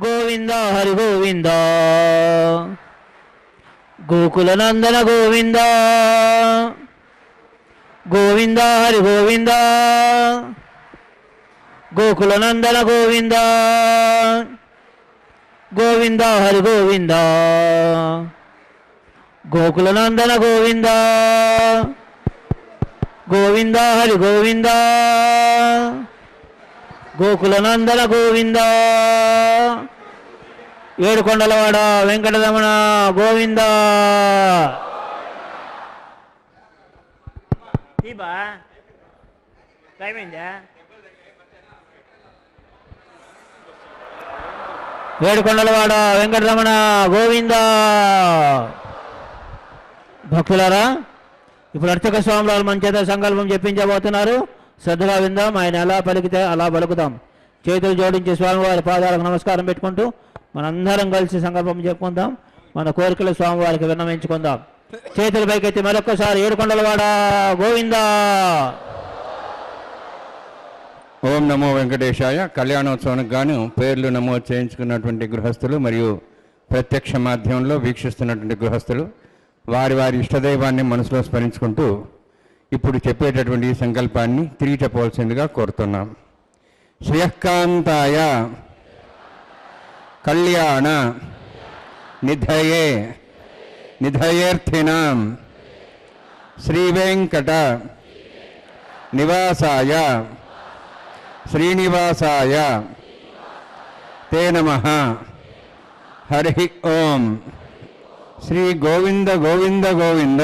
గోవింద హరి గోవింద గోకుల నందన గోవింద గోవింద హరి గోవింద గోకుల నందన గోవింద గోవింద హరి గోవింద గోకుల నందన గోవింద గోవింద హరి గోవింద గోకుల నందన గోవింద ఏడుకొండలవాడ Venkataramana Govinda. Deepa time అయిందా? ఏడుకొండలవాడ వెంకటరమణ గోవింద. భక్తులారా, ఇప్పుడు అర్చక స్వాములు మన చేత సంకల్పం చెప్పించబోతున్నారు. శ్రద్ధగా విందాం. ఆయన ఎలా పలికితే అలా పలుకుతాం. చేతులు జోడించి స్వామివారి పాదాలకు నమస్కారం పెట్టుకుంటూ మనందరం కలిసి సంకల్పం చెప్పుకుందాం. మన కోరికలు స్వామివారికి విన్నవించుకుందాం. చేతుల పైకెత్తి మరొక్కసారి ఏడుకొండలవాడ గోవింద. ఓం నమో వెంకటేశాయ. కళ్యాణోత్సవానికి గాను పేర్లు నమోదు చేయించుకున్నటువంటి గృహస్థులు మరియు ప్రత్యక్ష మాధ్యమంలో వీక్షిస్తున్నటువంటి గృహస్థులు వారి వారి ఇష్టదైవాన్ని మనసులో స్మరించుకుంటూ ఇప్పుడు చెప్పేటటువంటి ఈ సంకల్పాన్ని తిరిగి చెప్పవలసిందిగా కోరుతున్నాం. శ్రియకాంతాయ కళ్యాణ నిధయే నిధయేర్థినాం శ్రీవేంకట నివాసాయ శ్రీనివాసాయ తే నమః. హరి ఓం. శ్రీ గోవింద గోవింద గోవింద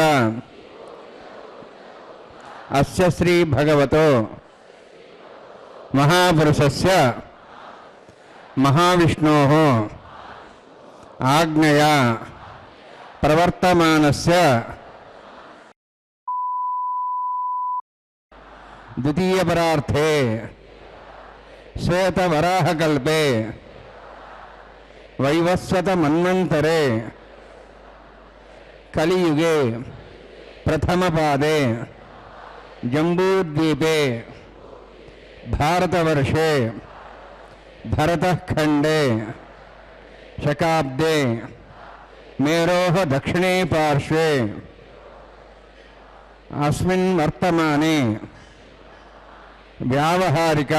అస్య శ్రీ భగవతో మహాపురుషస్య మహావిష్ణోః ఆజ్ఞయా ప్రవర్తమానస్య ద్వితీయపరార్థే శ్వేతవరాహకల్పే వైవస్వత మన్వంతరే కలియుగే ప్రథమపాదే జంబూద్వీపే భారతవర్షే భరతఖండే శకాబ్దే మేరోః దక్షిణే పార్శ్వే అస్మిన్ వర్తమానే వ్యావహారిక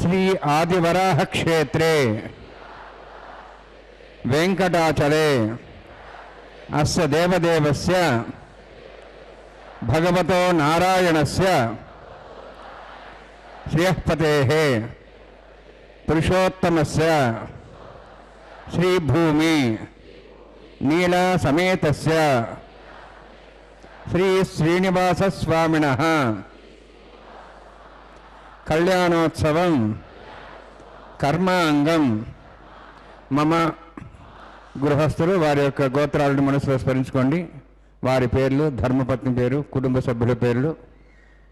శ్రీ ఆదివరాహ క్షేత్రే వెంకటాచలే అస్య దేవదేవస్య భగవతో నారాయణస్య శ్రియఃపతేః పురుషోత్తమస్య శ్రీభూమి నీలా సమేతస్య శ్రీ శ్రీనివాసస్వామినః కళ్యాణోత్సవం కర్మాంగం మమ. గృహస్థులు వారి యొక్క గోత్రాలను మనసులో స్మరించుకోండి. వారి పేర్లు, ధర్మపత్ని పేరు, కుటుంబ సభ్యుల పేర్లు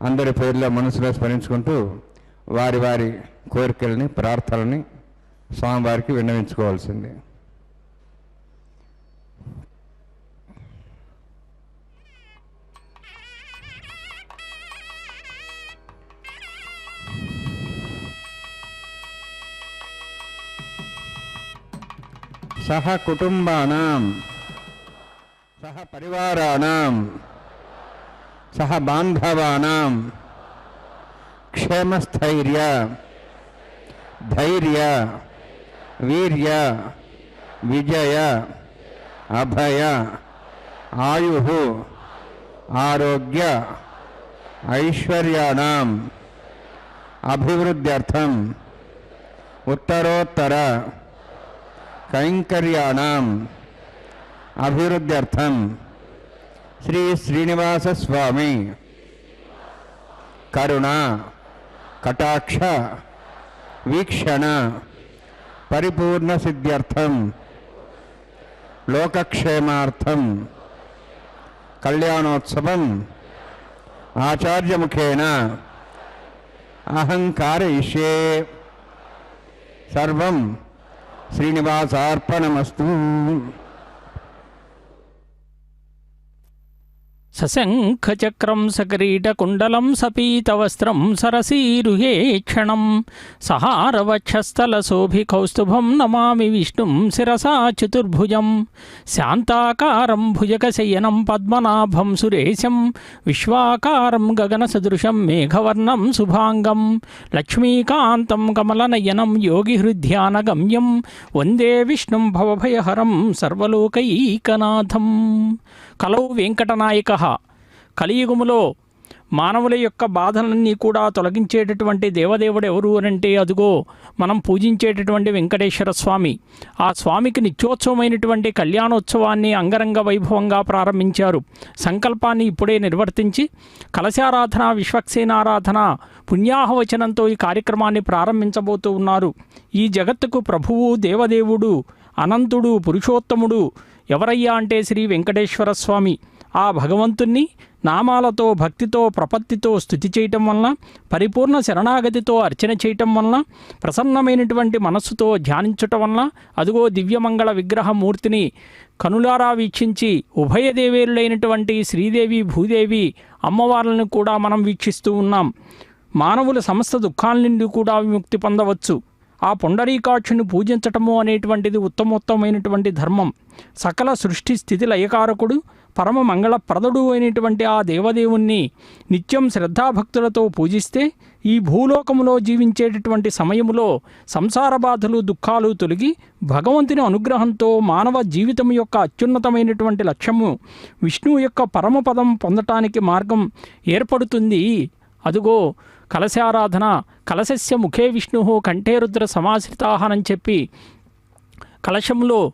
అందరి పేర్ల మనసులో స్మరించుకుంటూ వారి వారి కోరికల్ని ప్రార్థనల్ని స్వామివారికి విన్నవించుకోవాల్సింది. సహ కుటుంబానాం సహ పరివారాణం సహ బాంధవానాం క్షేమస్థైర్య ధైర్య వీర్య విజయ అభయ ఆయు ఆరోగ్య ఐశ్వర్యాణం అభివృద్ధ్యర్థం ఉత్తరోత్తర కైంకర్యాణం అభివృద్ధ్యర్థం శ్రీ శ్రీనివాస స్వామి కరుణ కటాక్ష వీక్షణ పరిపూర్ణ సిద్ధ్యర్థం లోకక్షేమార్థం కళ్యాణోత్సవం ఆచార్యముఖేన అహం కారయిష్యే. సర్వం శ్రీనివాసార్పణమస్తు. సశంఖచక్రం సకిరీటకుండలం సపీతవస్త్రం సరసీరుహే క్షణం సహారవక్షస్థలశోభికౌస్తుభం నమామి విష్ణుం శిరసా చతుర్భుజం శాంతాకారం భుజగశయనం పద్మనాభం సురేశం విశ్వాకారం గగనసదృశం మేఘవర్ణం శుభాంగం లక్ష్మీకాంతం కమలనయనం యోగిహృద్ధ్యానగమ్యం వందే విష్ణుం భవభయహరం సర్వలోకైకనాథం. కలౌ వెంకటనాయక. కలియుగములో మానవుల యొక్క బాధలన్నీ కూడా తొలగించేటటువంటి దేవదేవుడు ఎవరు అనంటే అదుగో మనం పూజించేటటువంటి వెంకటేశ్వర స్వామి. ఆ స్వామికి నిత్యోత్సవమైనటువంటి కళ్యాణోత్సవాన్ని అంగరంగ వైభవంగా ప్రారంభించారు. సంకల్పాన్ని ఇప్పుడే నిర్వర్తించి కలశారాధన విశ్వక్సేనారాధన పుణ్యాహవచనంతో ఈ కార్యక్రమాన్ని ప్రారంభించబోతూ ఉన్నారు. ఈ జగత్తుకు ప్రభువు దేవదేవుడు అనంతుడు పురుషోత్తముడు ఎవరయ్యా అంటే శ్రీ వెంకటేశ్వర స్వామి. ఆ భగవంతుణ్ణి నామాలతో భక్తితో ప్రపత్తితో స్తుతి చేయటం వలన, పరిపూర్ణ శరణాగతితో అర్చన చేయటం వలన, ప్రసన్నమైనటువంటి మనస్సుతో ధ్యానించటం వలన అదుగో దివ్యమంగళ విగ్రహమూర్తిని కనులారా వీక్షించి ఉభయదేవేరులైనటువంటి శ్రీదేవి భూదేవి అమ్మవార్లను కూడా మనం వీక్షిస్తూ ఉన్నాం. మానవుల సమస్త దుఃఖాల నుండి కూడా విముక్తి పొందవచ్చు. ఆ పుండరీకాక్షుని పూజించటము అనేటువంటిది ఉత్తమోత్తమైనటువంటి ధర్మం. సకల సృష్టి స్థితి లయకారకుడు పరమ మంగళప్రదుడు అయినటువంటి ఆ దేవదేవుణ్ణి నిత్యం శ్రద్ధాభక్తులతో పూజిస్తే ఈ భూలోకములో జీవించేటటువంటి సమయములో సంసార బాధలు దుఃఖాలు తొలగి భగవంతుని అనుగ్రహంతో మానవ జీవితం యొక్క అత్యున్నతమైనటువంటి లక్ష్యము విష్ణువు యొక్క పరమపదం పొందటానికి మార్గం ఏర్పడుతుంది. అదుగో కలశారాధన. కలశస్య ముఖే విష్ణు కంఠే రుద్ర సమాశ్రితాహనని చెప్పి కలశంలో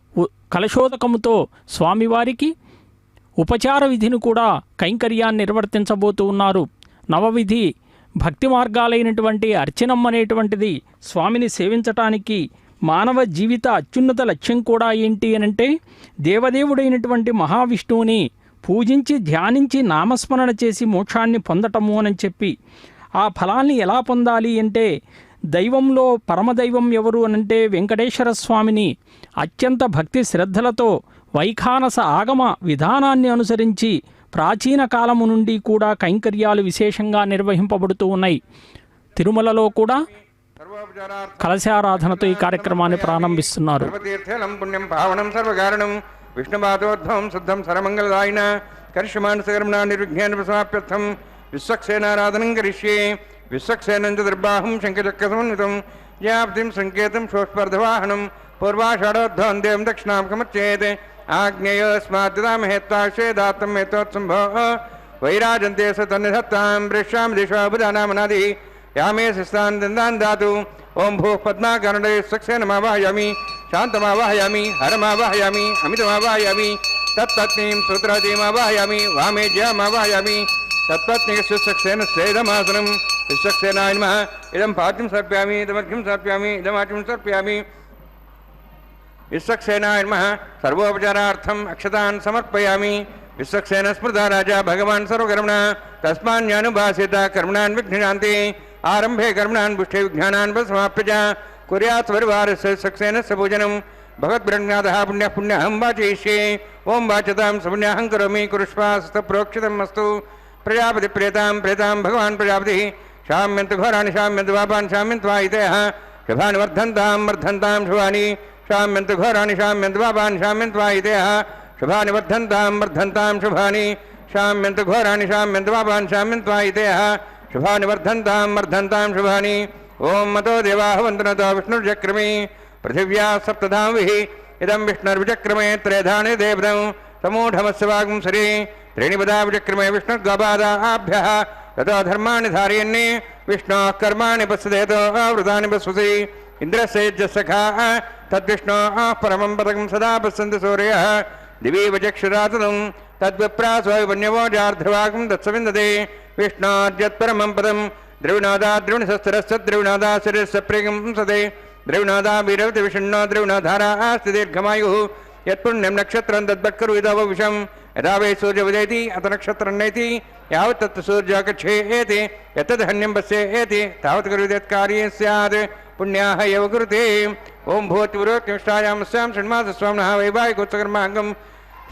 కలశోదకముతో స్వామివారికి ఉపచార విధిని కూడా కైంకర్యాన్ని నిర్వర్తించబోతూ ఉన్నారు. నవవిధి భక్తి మార్గాలైనటువంటి అర్చనం అనేటువంటిది స్వామిని సేవించటానికి మానవ జీవిత అత్యున్నత లక్ష్యం కూడా ఏంటి అనంటే దేవదేవుడైనటువంటి మహావిష్ణువుని పూజించి ధ్యానించి నామస్మరణ చేసి మోక్షాన్ని పొందటము అని చెప్పి ఆ ఫలాన్ని ఎలా పొందాలి అంటే దైవంలో పరమదైవం ఎవరు అనంటే వెంకటేశ్వర స్వామిని అత్యంత భక్తి శ్రద్ధలతో వైఖానస ఆగమ విధానాన్ని అనుసరించి ప్రాచీన కాలము నుండి కూడా కైంకర్యాలు విశేషంగా నిర్వహింపబడుతూ ఉన్నాయి. తిరుమలలో కూడా కలశారాధనతో ఈ కార్యక్రమాన్ని ప్రారంభిస్తున్నారు. విష్ణుపాదోద్భవం శుద్ధం సరమంగళదాయిన కరిష్యమానసకర్మణ నిర్విఘ్నాన్ని విశ్వక్సేనారాధనం కరిష్యే. విశ్వక్సేనం చతుర్బాహం శంఖచక్రసమన్వితం యాప్తిం సంకేతం షోష్పర్ధవాహనం పూర్వాషాఢోద్ధం దేవం దక్షిణాంకమచ్చేత్ ఆగ్నేయోస్మాద్దామహేత్తాక్షేదాత్తం హేతోత్సంభో వైరాజంతే సతన్నిధత్తాం వృష్యాం దిశాభుజానామనాది యామే శిస్తాన్ దందాన్ దాతు. ఓం భూః పద్మాకర్ణే విశ్వక్సేనమావాహయామి శాంతమావాహయామి హరమావాహయామి అమితమావాహయామి తత్పత్నీం సూత్రవతీమావాహయామి వామేజ్యామావాహయామి తత్పత్నికస్యక్సేన శ్రేదమాసనం. విశ్వక్సేనాయ నమః. ఇదం పాద్యం సమర్ప్యామి ఇదమర్ఘ్యం సమర్ప్యామి ఇదమాట్యం సమర్ప్యామి. విశ్వక్సేనాయ నమః. సర్వోపచారార్థం అక్షతాన్ సమర్పయామి. విశ్వక్సేన స్మృత రాజా భగవాన్ సర్వకర్మణ తస్మాన్యానుభాసిత కర్మణాన్ విఘ్నాంతి ఆరంభే కర్మణాన్ పుష్టే విజ్ఞానాన్ సమాప్య కుర్యాత్ పరివారస్య విశ్వక్సేనస్య పూజనం భగవద్బ్రహ్మనాథः పుణ్యః పుణ్యహం వాచయిష్యే. ఓం వాచతాం సపుణ్యహం కరోమి కురుష్వాస్త ప్రోక్షితం అస్తు. ప్రజాపతి ప్రేతాం ప్రేతాం భగవాన్ ప్రజాపతి శామ్యంతు ఘోరాణి శామ్యంతు పాపాన్ శామ్యంత్వా ఇతయః శుభాని వర్ధంతాం వర్ధంతాం శుభాని శామ్యంతు ఘోరాణి శామ్యంతు పాపాన్ శామ్యంత్వా ఇతయః శుభాని వర్ధంతాం వర్ధంతాం శుభాని శామ్యంతు ఘోరాణి శామ్యంతు పాపాన్ శామ్యంత్వా ఇతయః శుభాని వర్ధంతాం వర్ధంతాం శుభాని. ఓం మతో దేవాః వందనతో విష్ణుర్చక్రమే పృథివ్యా సప్తధాంవిః ఇదం విష్ణుర్విచక్రమే త్రేధాని దేవతం సమూఢమస్య వాగుంసరి त्रीणि पदा विचक्रमे विष्णुर्गपादाभ्यः ततो धर्माणि धारयन्ने विष्णोः कर्माणि पश्येतो आवृतानि पश्यसि इन्द्रस्येजसखा तद्विष्णोः परमं पदकं सदा पश्यन्ति सूर्यः दिवि वचक्षुरातनं तद्विप्रासोऽवन्यवो जार्धवाकं तत्सविन्दते विष्णोर्यत्परमं पदं द्रविणोदा द्रविणशस्त्रस्य द्रविणोदा शरीरस्य प्रियं सदे द्रविणोदा वीरवति विषण्णो द्रविणोधारा अस्ति दीर्घमायुः यत्पुण्यं नक्षत्रं तद्वत्करु इदव विषम् यदा वै सूर्य उदेति अत नक्षत्रं नैति यावत् तत् सूर्याकच्छेति यत्तद्धन्यं पश्येति तावत् करुदेत्कार्यं स्यात् पुण्याः एव कुरुते. ओं भूतिपुरोक्तिष्ठायां स्यां षण्मासस्वामिनः वैवाहिकोत्सकर्माङ्गं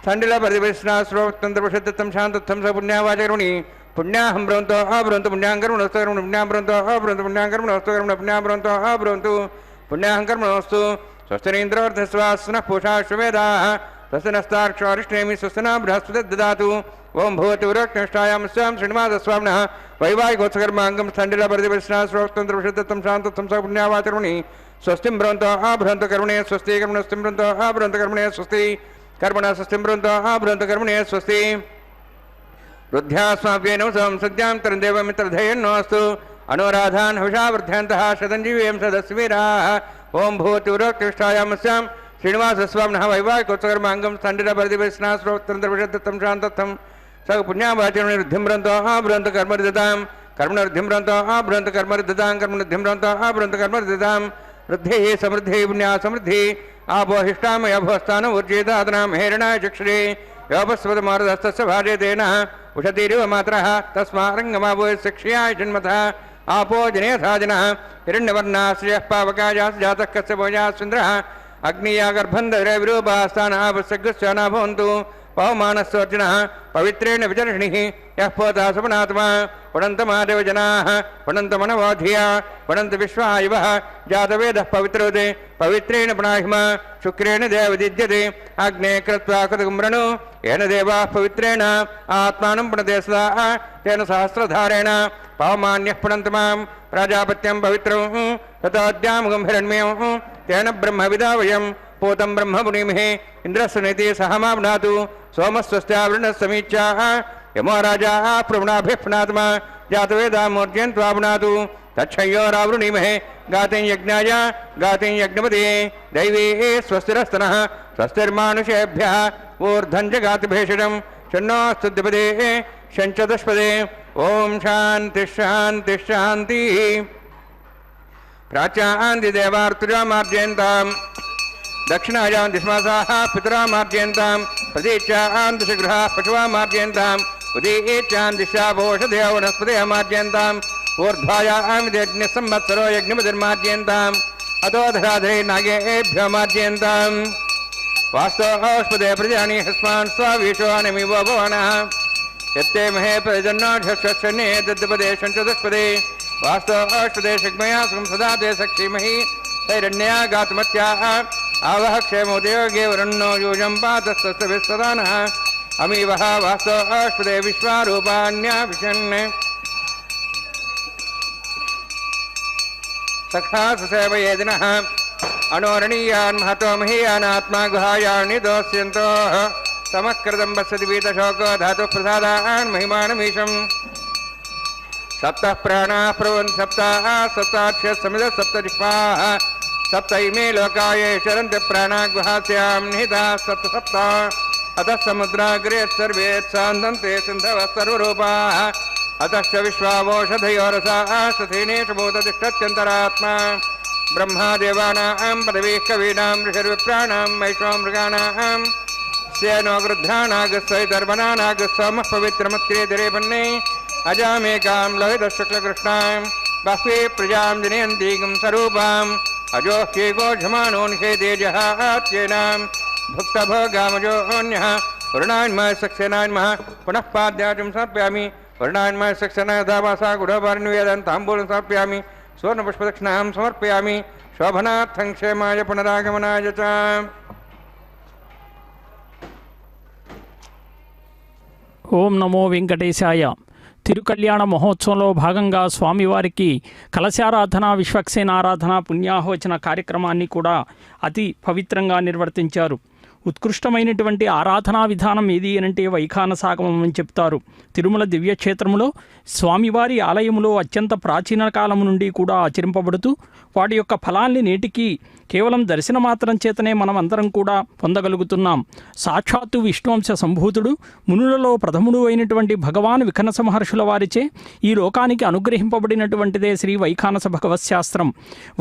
స్థండిల పరివేశనా శ్రోతంత్రషత్తం శాంతత్వం స పుణ్యావాచకరుణి పుణ్యాహం బ్రవంతో అబ్రవంతు పుణ్యాంకర్మణోస్తకర్మణ పుణ్యాబ్రవంతో అబ్రవంతు పుణ్యాంకర్మణోస్తకర్మణ పుణ్యాబ్రవంతో అబ్రవంతు పుణ్యాహంకర్మణోస్తు స్వస్తిరీంద్రోర్ధస్వాస్న పూషాశ్వేదా స్వస్తినస్తాక్షరిష్ణేమి స్వస్తినా బృహస్పతి దదాతు ఓం భూతి ఉరక్నిష్టాయాం శ్రీనివాసస్వామినః వైవాహికోత్సకర్మాంగం స్థండిల పరివేశనా శ్రోతంత్రషత్తం శాంతత్వం స పుణ్యావాచకరుణి స్వస్తిం బ్రవంతో అబ్రవంతు కర్మణే స్వస్తి కర్మణస్తిం బ్రవంతో అబ్రవంతు కర్మణే స్వస్తి కర్మణ స్వస్తిం బ్రవంతో అబ్రవంతు కర్మణే స్వస్తి రుద్ధ్యాస్మాభ్యేనో సంసద్యాం తరందేవమిత్రధయన్నోస్తు అనురాధాన్ హవిషావర్ధ్యంతః శతంజీవేం సదస్వీరాः ఓం భూతివరోత్కృష్టాయామస్యాం శ్రీనివాసస్వామినః వైవాహికోత్సకర్మాంగం స్థండిల పరివేశనా శ్రోతంత్రషత్తం శాంతత్వం స పుణ్యావాచకరుణి రుద్ధింబ్రంతో అబ్రవంతు కర్మరిదతాం కర్మణరుద్ధింబ్రంతో అబ్రవంతు కర్మరిదతాం కర్మణుద్ధింబ్రంతో అబ్రవంతు కర్మరిదతాం వృద్ధి సమృద్ధి పుణ్యా సమృద్ధి ఆపోహిష్టామయభోస్థానం ఊర్జేదాదనాం హేరణాయ చక్షురే యోపస్వతమారుదస్తస్య భార్యతేన ఉషతిరివ మాత్రః తస్మారంగమావో శిక్ష్యాయ జన్మతః आपो जने साजनः हिरण्यवर्णाश्रयः पावकायास् जातः कस्य भोजास्विन्द्रः अग्नियागर्भन्धरे विरूपास्तानः वत्सगस्याना भवन्तु पवमानस्वर्जिनः पवित्रेण विचर्षणिः यः पोता सपनात्मा पुणन्तमादेव जनाः पुणन्तमनवोधिया पुणन्त विश्वायुवः जातवेदः पवित्रोदे पवित्रेण पुनाहिमा शुक्रेण देवदिद्यते अग्ने कृत्वा कृतकुम्रणो येन देवाः पवित्रेण आत्मानं पुणते सदा तेन सहस्रधारेण पवमान्यः पुणन्तमां प्राजापत्यं पवित्रं ततोऽद्यामुगं हिरण्मयं तेन ब्रह्मविदा वयं पूतं ब्रह्म पुनीमहे इन्द्रस्य नीति सहमाप्नातु सोमस्वस्त्यावृणसमीच्याः यमो राजा प्रवणाभिः पुनात्मा जातवेदामूर्त्यं त्वापुनातु तच्छयोरावृणीमहे गातिं यज्ञाय गातिं यज्ञपते दैवी स्वस्तिरस्तनः स्वस्तिर्मानुषेभ्यः ऊर्ध्वं च गातिभेषजं शन्नोऽस्तुद्यपदे शञ्चतुष्पदे ओम शांति शांति शांति प्राच्यान्ति देवार्तुजामार्जयन्ताम् दक्षिणायां दिशमासाः पितरामार्जयन्ताम् प्रतीच्यां दिशगृहाः पशुवामार्जयन्ताम् उदीच्यां दिशाभोषधयो वनस्पतयमार्जयन्ताम् ऊर्ध्वायां यज्ञसंवत्सरो यज्ञपतिर्मार्जयन्ताम् अतोधराधरे नागेभ्यो मार्जयन्ताम् वास्तोष्पदे प्रजानि हस्मान् स्वावीशो अनमिवो भवनः यत्ते महे प्रजन्नाढ्यश्वने दद्पदे शञ्चदुष्पदे वास्तोष्पदे शग्मया सुखं सदा ते सक्षीमहि तैरण्या गातमत्याः आवह क्षेमो देवगे वरुणो यूजं पातस्तस्विस्तदानः अमीवः वास्तोष्पदे विश्वारूपाण्याभिषन् सखा सुसेवयेदिनः अणोरणीयान् महतो महीयानात्मा गुहायानि दोष्यन्तोः समकृतं वसति वीतशोको धातुः प्रसादान् महिमानमीशम् सप्तः प्राणाः प्रवन् सप्ताः सप्ताक्षः समितः सप्तजिह्वाः सप्त इमे लोकाये चरन्ति प्राणाः गुहास्यां निहिताः सप्त सप्त अतः समुद्राग्रे सर्वे सान्दन्ते सिन्धवः सर्वरूपाः अतश्च विश्वावोषधयोरसाः सथेनेषु भूततिष्ठत्यन्तरात्मा ब्रह्मादेवानां पदवीः कवीनां ऋषिर्विप्राणां वैष्णव मृगाणां सेनो गृध्रानागस्वैतर्वनानागस्वमः पवित्रमत्क्रियतिरेपन्ने अजामेकां लोहितशुक्लकृष्णां बह्वी प्रजां जनयन्तीगं स्वरूपाम् अजोह्येकोझमानो निषेतेजः आत्येनां भुक्तभोगामजोऽन्यः वरुणान्मः सक्सेनान्मः पुनः पाद्याचं समर्पयामि वरुणान्मः सक्सेनादावासा गुढोपारिनिवेदं ताम्बूलं समर्पयामि सुवर्णपुष्पदक्षिणां समर्पयामि शोभनार्थं क्षेमाय पुनरागमनाय च ఓం నమో వెంకటేశాయ. తిరుకళ్యాణ మహోత్సవంలో భాగంగా స్వామివారికి కలశారాధన విశ్వక్సేన ఆరాధన పుణ్యాహోచన కార్యక్రమాన్ని కూడా అతి పవిత్రంగా నిర్వర్తించారు. ఉత్కృష్టమైనటువంటి ఆరాధనా విధానం ఏది అనంటే వైఖానసాగమం అని చెప్తారు. తిరుమల దివ్యక్షేత్రంలో స్వామివారి ఆలయములో అత్యంత ప్రాచీన కాలం నుండి కూడా ఆచరింపబడుతూ వాటి యొక్క ఫలాల్ని నేటికి కేవలం దర్శన మాత్రం చేతనే మనం అందరం కూడా పొందగలుగుతున్నాం. సాక్షాత్తు విష్ణువంశ సంభూతుడు మునులలో ప్రథముడు అయినటువంటి భగవాన్ వికనస మహర్షుల వారిచే ఈ లోకానికి అనుగ్రహింపబడినటువంటిదే శ్రీ వైఖానస భగవత్ శాస్త్రం.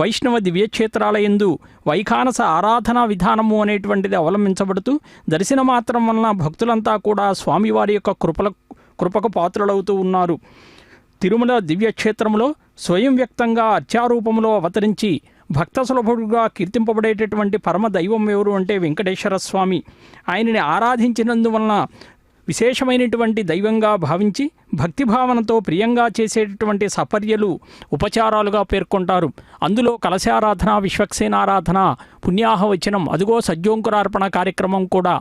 వైష్ణవ దివ్యక్షేత్రాలయందు వైఖానస ఆరాధనా విధానము అనేటువంటిది అవలంబించబడుతూ దర్శన మాత్రం వలన భక్తులంతా కూడా స్వామివారి యొక్క కృపకు పాత్రులవుతూ ఉన్నారు. తిరుమల దివ్యక్షేత్రంలో స్వయం వ్యక్తంగా అర్చారూపంలో అవతరించి భక్త సులభుడుగా కీర్తింపబడేటటువంటి పరమ దైవం ఎవరు అంటే వెంకటేశ్వర స్వామి. ఆయనని ఆరాధించినందువలన విశేషమైనటువంటి దైవంగా భావించి భక్తిభావనతో ప్రియంగా చేసేటటువంటి సపర్యలు ఉపచారాలుగా పేర్కొంటారు. అందులో కలశారాధన, విశ్వక్సేనారాధన, పుణ్యాహవచనం, అదుగో సజ్జోంకురార్పణ కార్యక్రమం కూడా.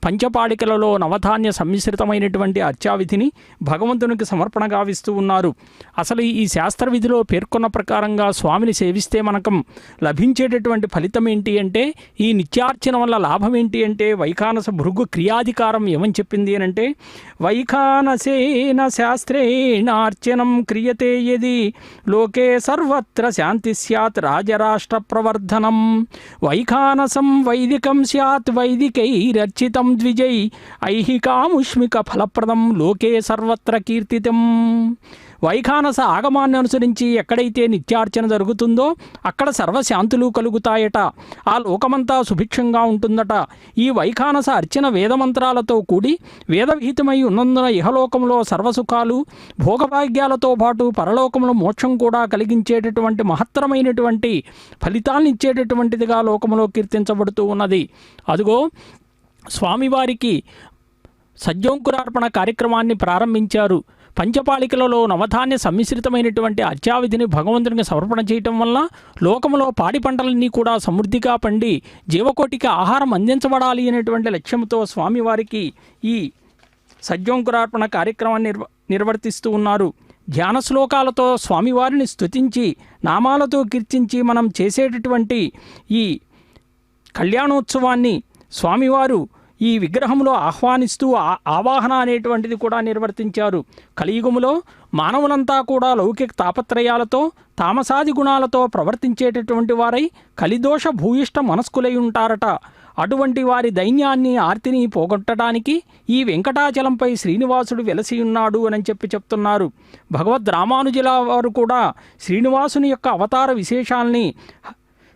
పంచపాళికలలో నవధాన్య సమ్మిశ్రితమైనటువంటి అర్చావిధిని భగవంతునికి సమర్పణ గావిస్తూ ఉన్నారు. అసలు ఈ శాస్త్రవిధిలో పేర్కొన్న ప్రకారంగా స్వామిని సేవిస్తే మనకు లభించేటటువంటి ఫలితం ఏంటి అంటే, ఈ నిత్యార్చన వల్ల లాభం ఏంటి అంటే, వైఖానస భృగు క్రియాధికారం ఏమని చెప్పింది అని అంటే, వైఖానసేన శాస్త్రేణార్చనం క్రియతే యది లోకే సర్వత్ర శాంతి స్యాత్ రాజరాష్ట్ర ప్రవర్ధనం. వైఖానసం వైదికం స్యాత్ వైదికైరర్చితం ద్విజై ఐహికాముష్మిక ఫలప్రదం లోకే సర్వత్ర కీర్తితం. వైఖానస ఆగమాన్ని అనుసరించి ఎక్కడైతే నిత్యార్చన జరుగుతుందో అక్కడ సర్వశాంతులు కలుగుతాయట, ఆ లోకమంతా సుభిక్షంగా ఉంటుందట. ఈ వైఖానస అర్చన వేదమంత్రాలతో కూడి వేదవిహితమై ఉన్నందున ఇహలోకంలో సర్వసుఖాలు భోగభాగ్యాలతో పాటు పరలోకంలో మోక్షం కూడా కలిగించేటటువంటి మహత్తరమైనటువంటి ఫలితాలను ఇచ్చేటటువంటిదిగా లోకంలో కీర్తించబడుతూ ఉన్నది. అదిగో స్వామివారికి సజ్జోంకురార్పణ కార్యక్రమాన్ని ప్రారంభించారు. పంచపాళికలలో నవధాన్య సమ్మిశ్రితమైనటువంటి అర్చావిధిని భగవంతునికి సమర్పణ చేయటం వల్ల లోకంలో పాడి పంటలన్నీ కూడా సమృద్ధిగా పండి జీవకోటికి ఆహారం అందించబడాలి అనేటువంటి లక్ష్యంతో స్వామివారికి ఈ సజ్జోంకురార్పణ కార్యక్రమాన్ని నిర్వర్తిస్తూ ఉన్నారు. ధ్యాన శ్లోకాలతో స్వామివారిని స్తుతించి నామాలతో కీర్తించి మనం చేసేటటువంటి ఈ కళ్యాణోత్సవాన్ని స్వామివారు ఈ విగ్రహంలో ఆహ్వానిస్తూ ఆవాహన అనేటువంటిది కూడా నిర్వర్తించారు. కలియుగములో మానవులంతా కూడా లౌకిక తాపత్రయాలతో తామసాది గుణాలతో ప్రవర్తించేటటువంటి వారై కలిదోష భూయిష్ట మనస్కులై ఉంటారట. అటువంటి వారి దైన్యాన్ని ఆర్తిని పోగొట్టడానికి ఈ వెంకటాచలంపై శ్రీనివాసుడు వెలసి ఉన్నాడు అని చెప్తున్నారు. భగవద్ రామానుజుల వారు కూడా శ్రీనివాసుని యొక్క అవతార విశేషాల్ని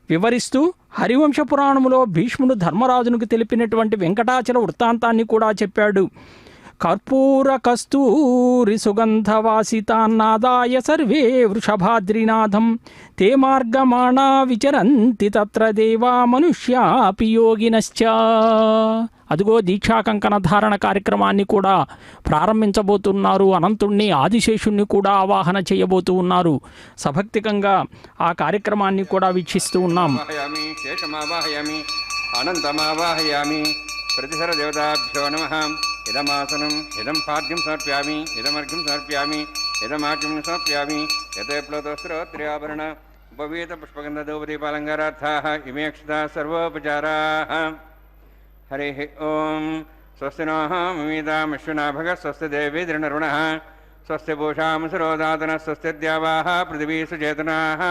వివరిస్తూ హరివంశ పురాణములో భీష్ముడు ధర్మరాజునికి తెలిపినటువంటి వెంకటాచల వృత్తాంతాన్ని కూడా చెప్పాడు. కర్పూర కస్తూరి సుగంధవాసితాన్నాదాయ సర్వే వృషభాద్రినాథం తే మార్గమాణా విచరంతి తత్ర దేవా మనుష్యాపి యోగినశ్చ. అదిగో దీక్షా కంకణ ధారణ కార్యక్రమాన్ని కూడా ప్రారంభించబోతున్నారు. అనంతుణ్ణి ఆదిశేషుణ్ణి కూడా ఆవాహన చేయబోతూ ఉన్నారు. సభక్తికంగా ఆ కార్యక్రమాన్ని కూడా వీక్షిస్తూ ఉన్నాం. ప్రతిసర దేవతాభ్యో నమః. ఇదమాసనం ఇదం పాద్యం సమర్ప్యామి, ఇదమర్ఘ్యం సమర్ప్యామి, ఇదమాట్యం సమర్ప్యామి. యతే ప్లోతోస్త్రోత్ర్యాభరణ ఉపవీత పుష్పగంధూపదీపాలంకారార్థాః ఇమే అక్షతాః సర్వోపచారాః. హరి ఓం. స్వస్తి నో మమీదామశ్వినాభగ స్వస్తి దేవీ దృఢరుణః స్వస్తి పూషాంసరోదాతన స్వస్తి ద్యావాః పృథివీ సుచేతనాః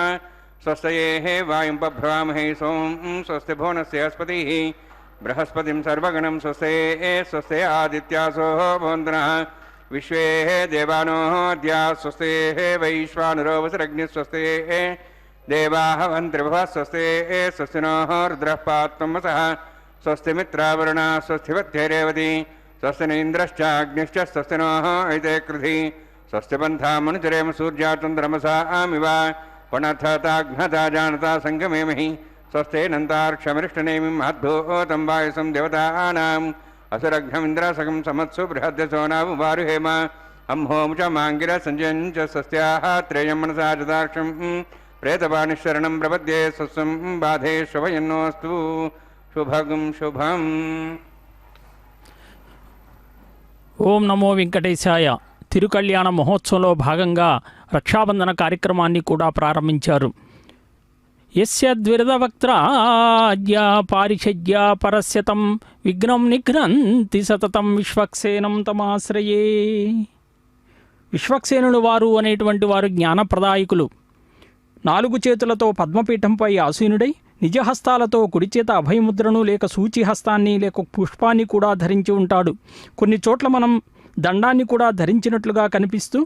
స్వస్తయేః వాయుం పభ్రవామహే సోం స్వస్తి భువనస్యస్పతిః బృహస్పతిం సర్వగణం స్వస్తే స్వస్తే ఆదిత్యాసో భవంతునః విశ్వే దేవానో అద్యా స్వస్తే వైశ్వానరో వసురగ్ని స్వస్తే దేవాః వంత్రిభవ స్వస్తే స్వస్తినో రుద్రః పాత్వం వసః స్వస్తి మిత్రావరుణ స్వస్తి వత్యరేవతి స్వస్తి ఇంద్రశ్చాగ్నిశ్చ స్వస్తి నో ఐతే కృధి స్వస్తి పంథామనుచరేమ సూర్యాచంద్రమసామివ పునర్థతాఘ్నతా జానతా సంగమేమహి స్వస్తే నంతార్క్షమరిష్టనేమిం మహద్భూతం వాయుసం దేవతానాం అసురఘ్నమింద్రాసకం సమత్సు బృహద్యసోనాము వారుహేమ అంహోముచ మాంగిర సంజయంచ స్వస్త్యాః త్రేయం మనసా చదాక్షం ప్రేతపాణిశరణం ప్రపద్యే స్వస్వం బాధే శుభయన్నోస్తు శుభగం శుభం. ఓం నమో వెంకటేశాయ. తిరుకళ్యాణ మహోత్సవంలో భాగంగా రక్షాబంధన కార్యక్రమాన్ని కూడా ప్రారంభించారు. యస్య ద్విరదవక్త్రాద్య పారిషజ్య పరస్యతం విఘ్నం నిఘ్నంతి సతతం విశ్వక్సేనం తమాశ్రయే. విశ్వక్సేనులు వారు అనేటువంటి వారు జ్ఞానప్రదాయకులు. 4 చేతులతో పద్మపీఠంపై ఆసీనుడై నిజహస్తాలతో కుడిచేత అభయముద్రను లేక సూచిహస్తాన్ని లేక పుష్పాన్ని కూడా ధరించి ఉంటాడు. కొన్ని చోట్ల మనం దండాన్ని కూడా ధరించినట్లుగా కనిపిస్తూ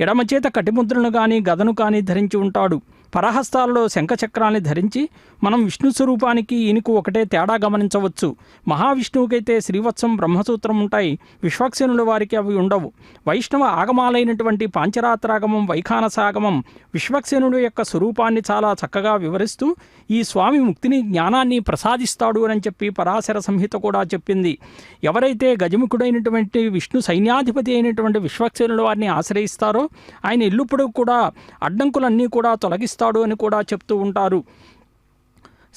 ఎడమచేత కటిముద్రను కానీ గదను కానీ ధరించి ఉంటాడు. పరహస్తాలలో శంఖచక్రాన్ని ధరించి మనం విష్ణు స్వరూపానికి ఈయనకు ఒకటే తేడా గమనించవచ్చు. మహావిష్ణువుకైతే శ్రీవత్సం బ్రహ్మసూత్రం ఉంటాయి, విశ్వక్సేనుల వారికి అవి ఉండవు. వైష్ణవ ఆగమాలైనటువంటి పాంచరాత్రాగమం, వైఖానసాగమం విశ్వక్సేనుడు యొక్క స్వరూపాన్ని చాలా చక్కగా వివరిస్తూ ఈ స్వామి ముక్తిని, జ్ఞానాన్ని ప్రసాదిస్తాడు అని చెప్పి పరాశర సంహిత కూడా చెప్పింది. ఎవరైతే గజముఖుడైనటువంటి విష్ణు సైన్యాధిపతి అయినటువంటి విశ్వక్సేనుల వారిని ఆశ్రయిస్తారో ఆయన ఎల్లప్పుడూ కూడా అడ్డంకులన్నీ కూడా తొలగిస్తాడు అని కూడా చెప్తూ ఉంటారు.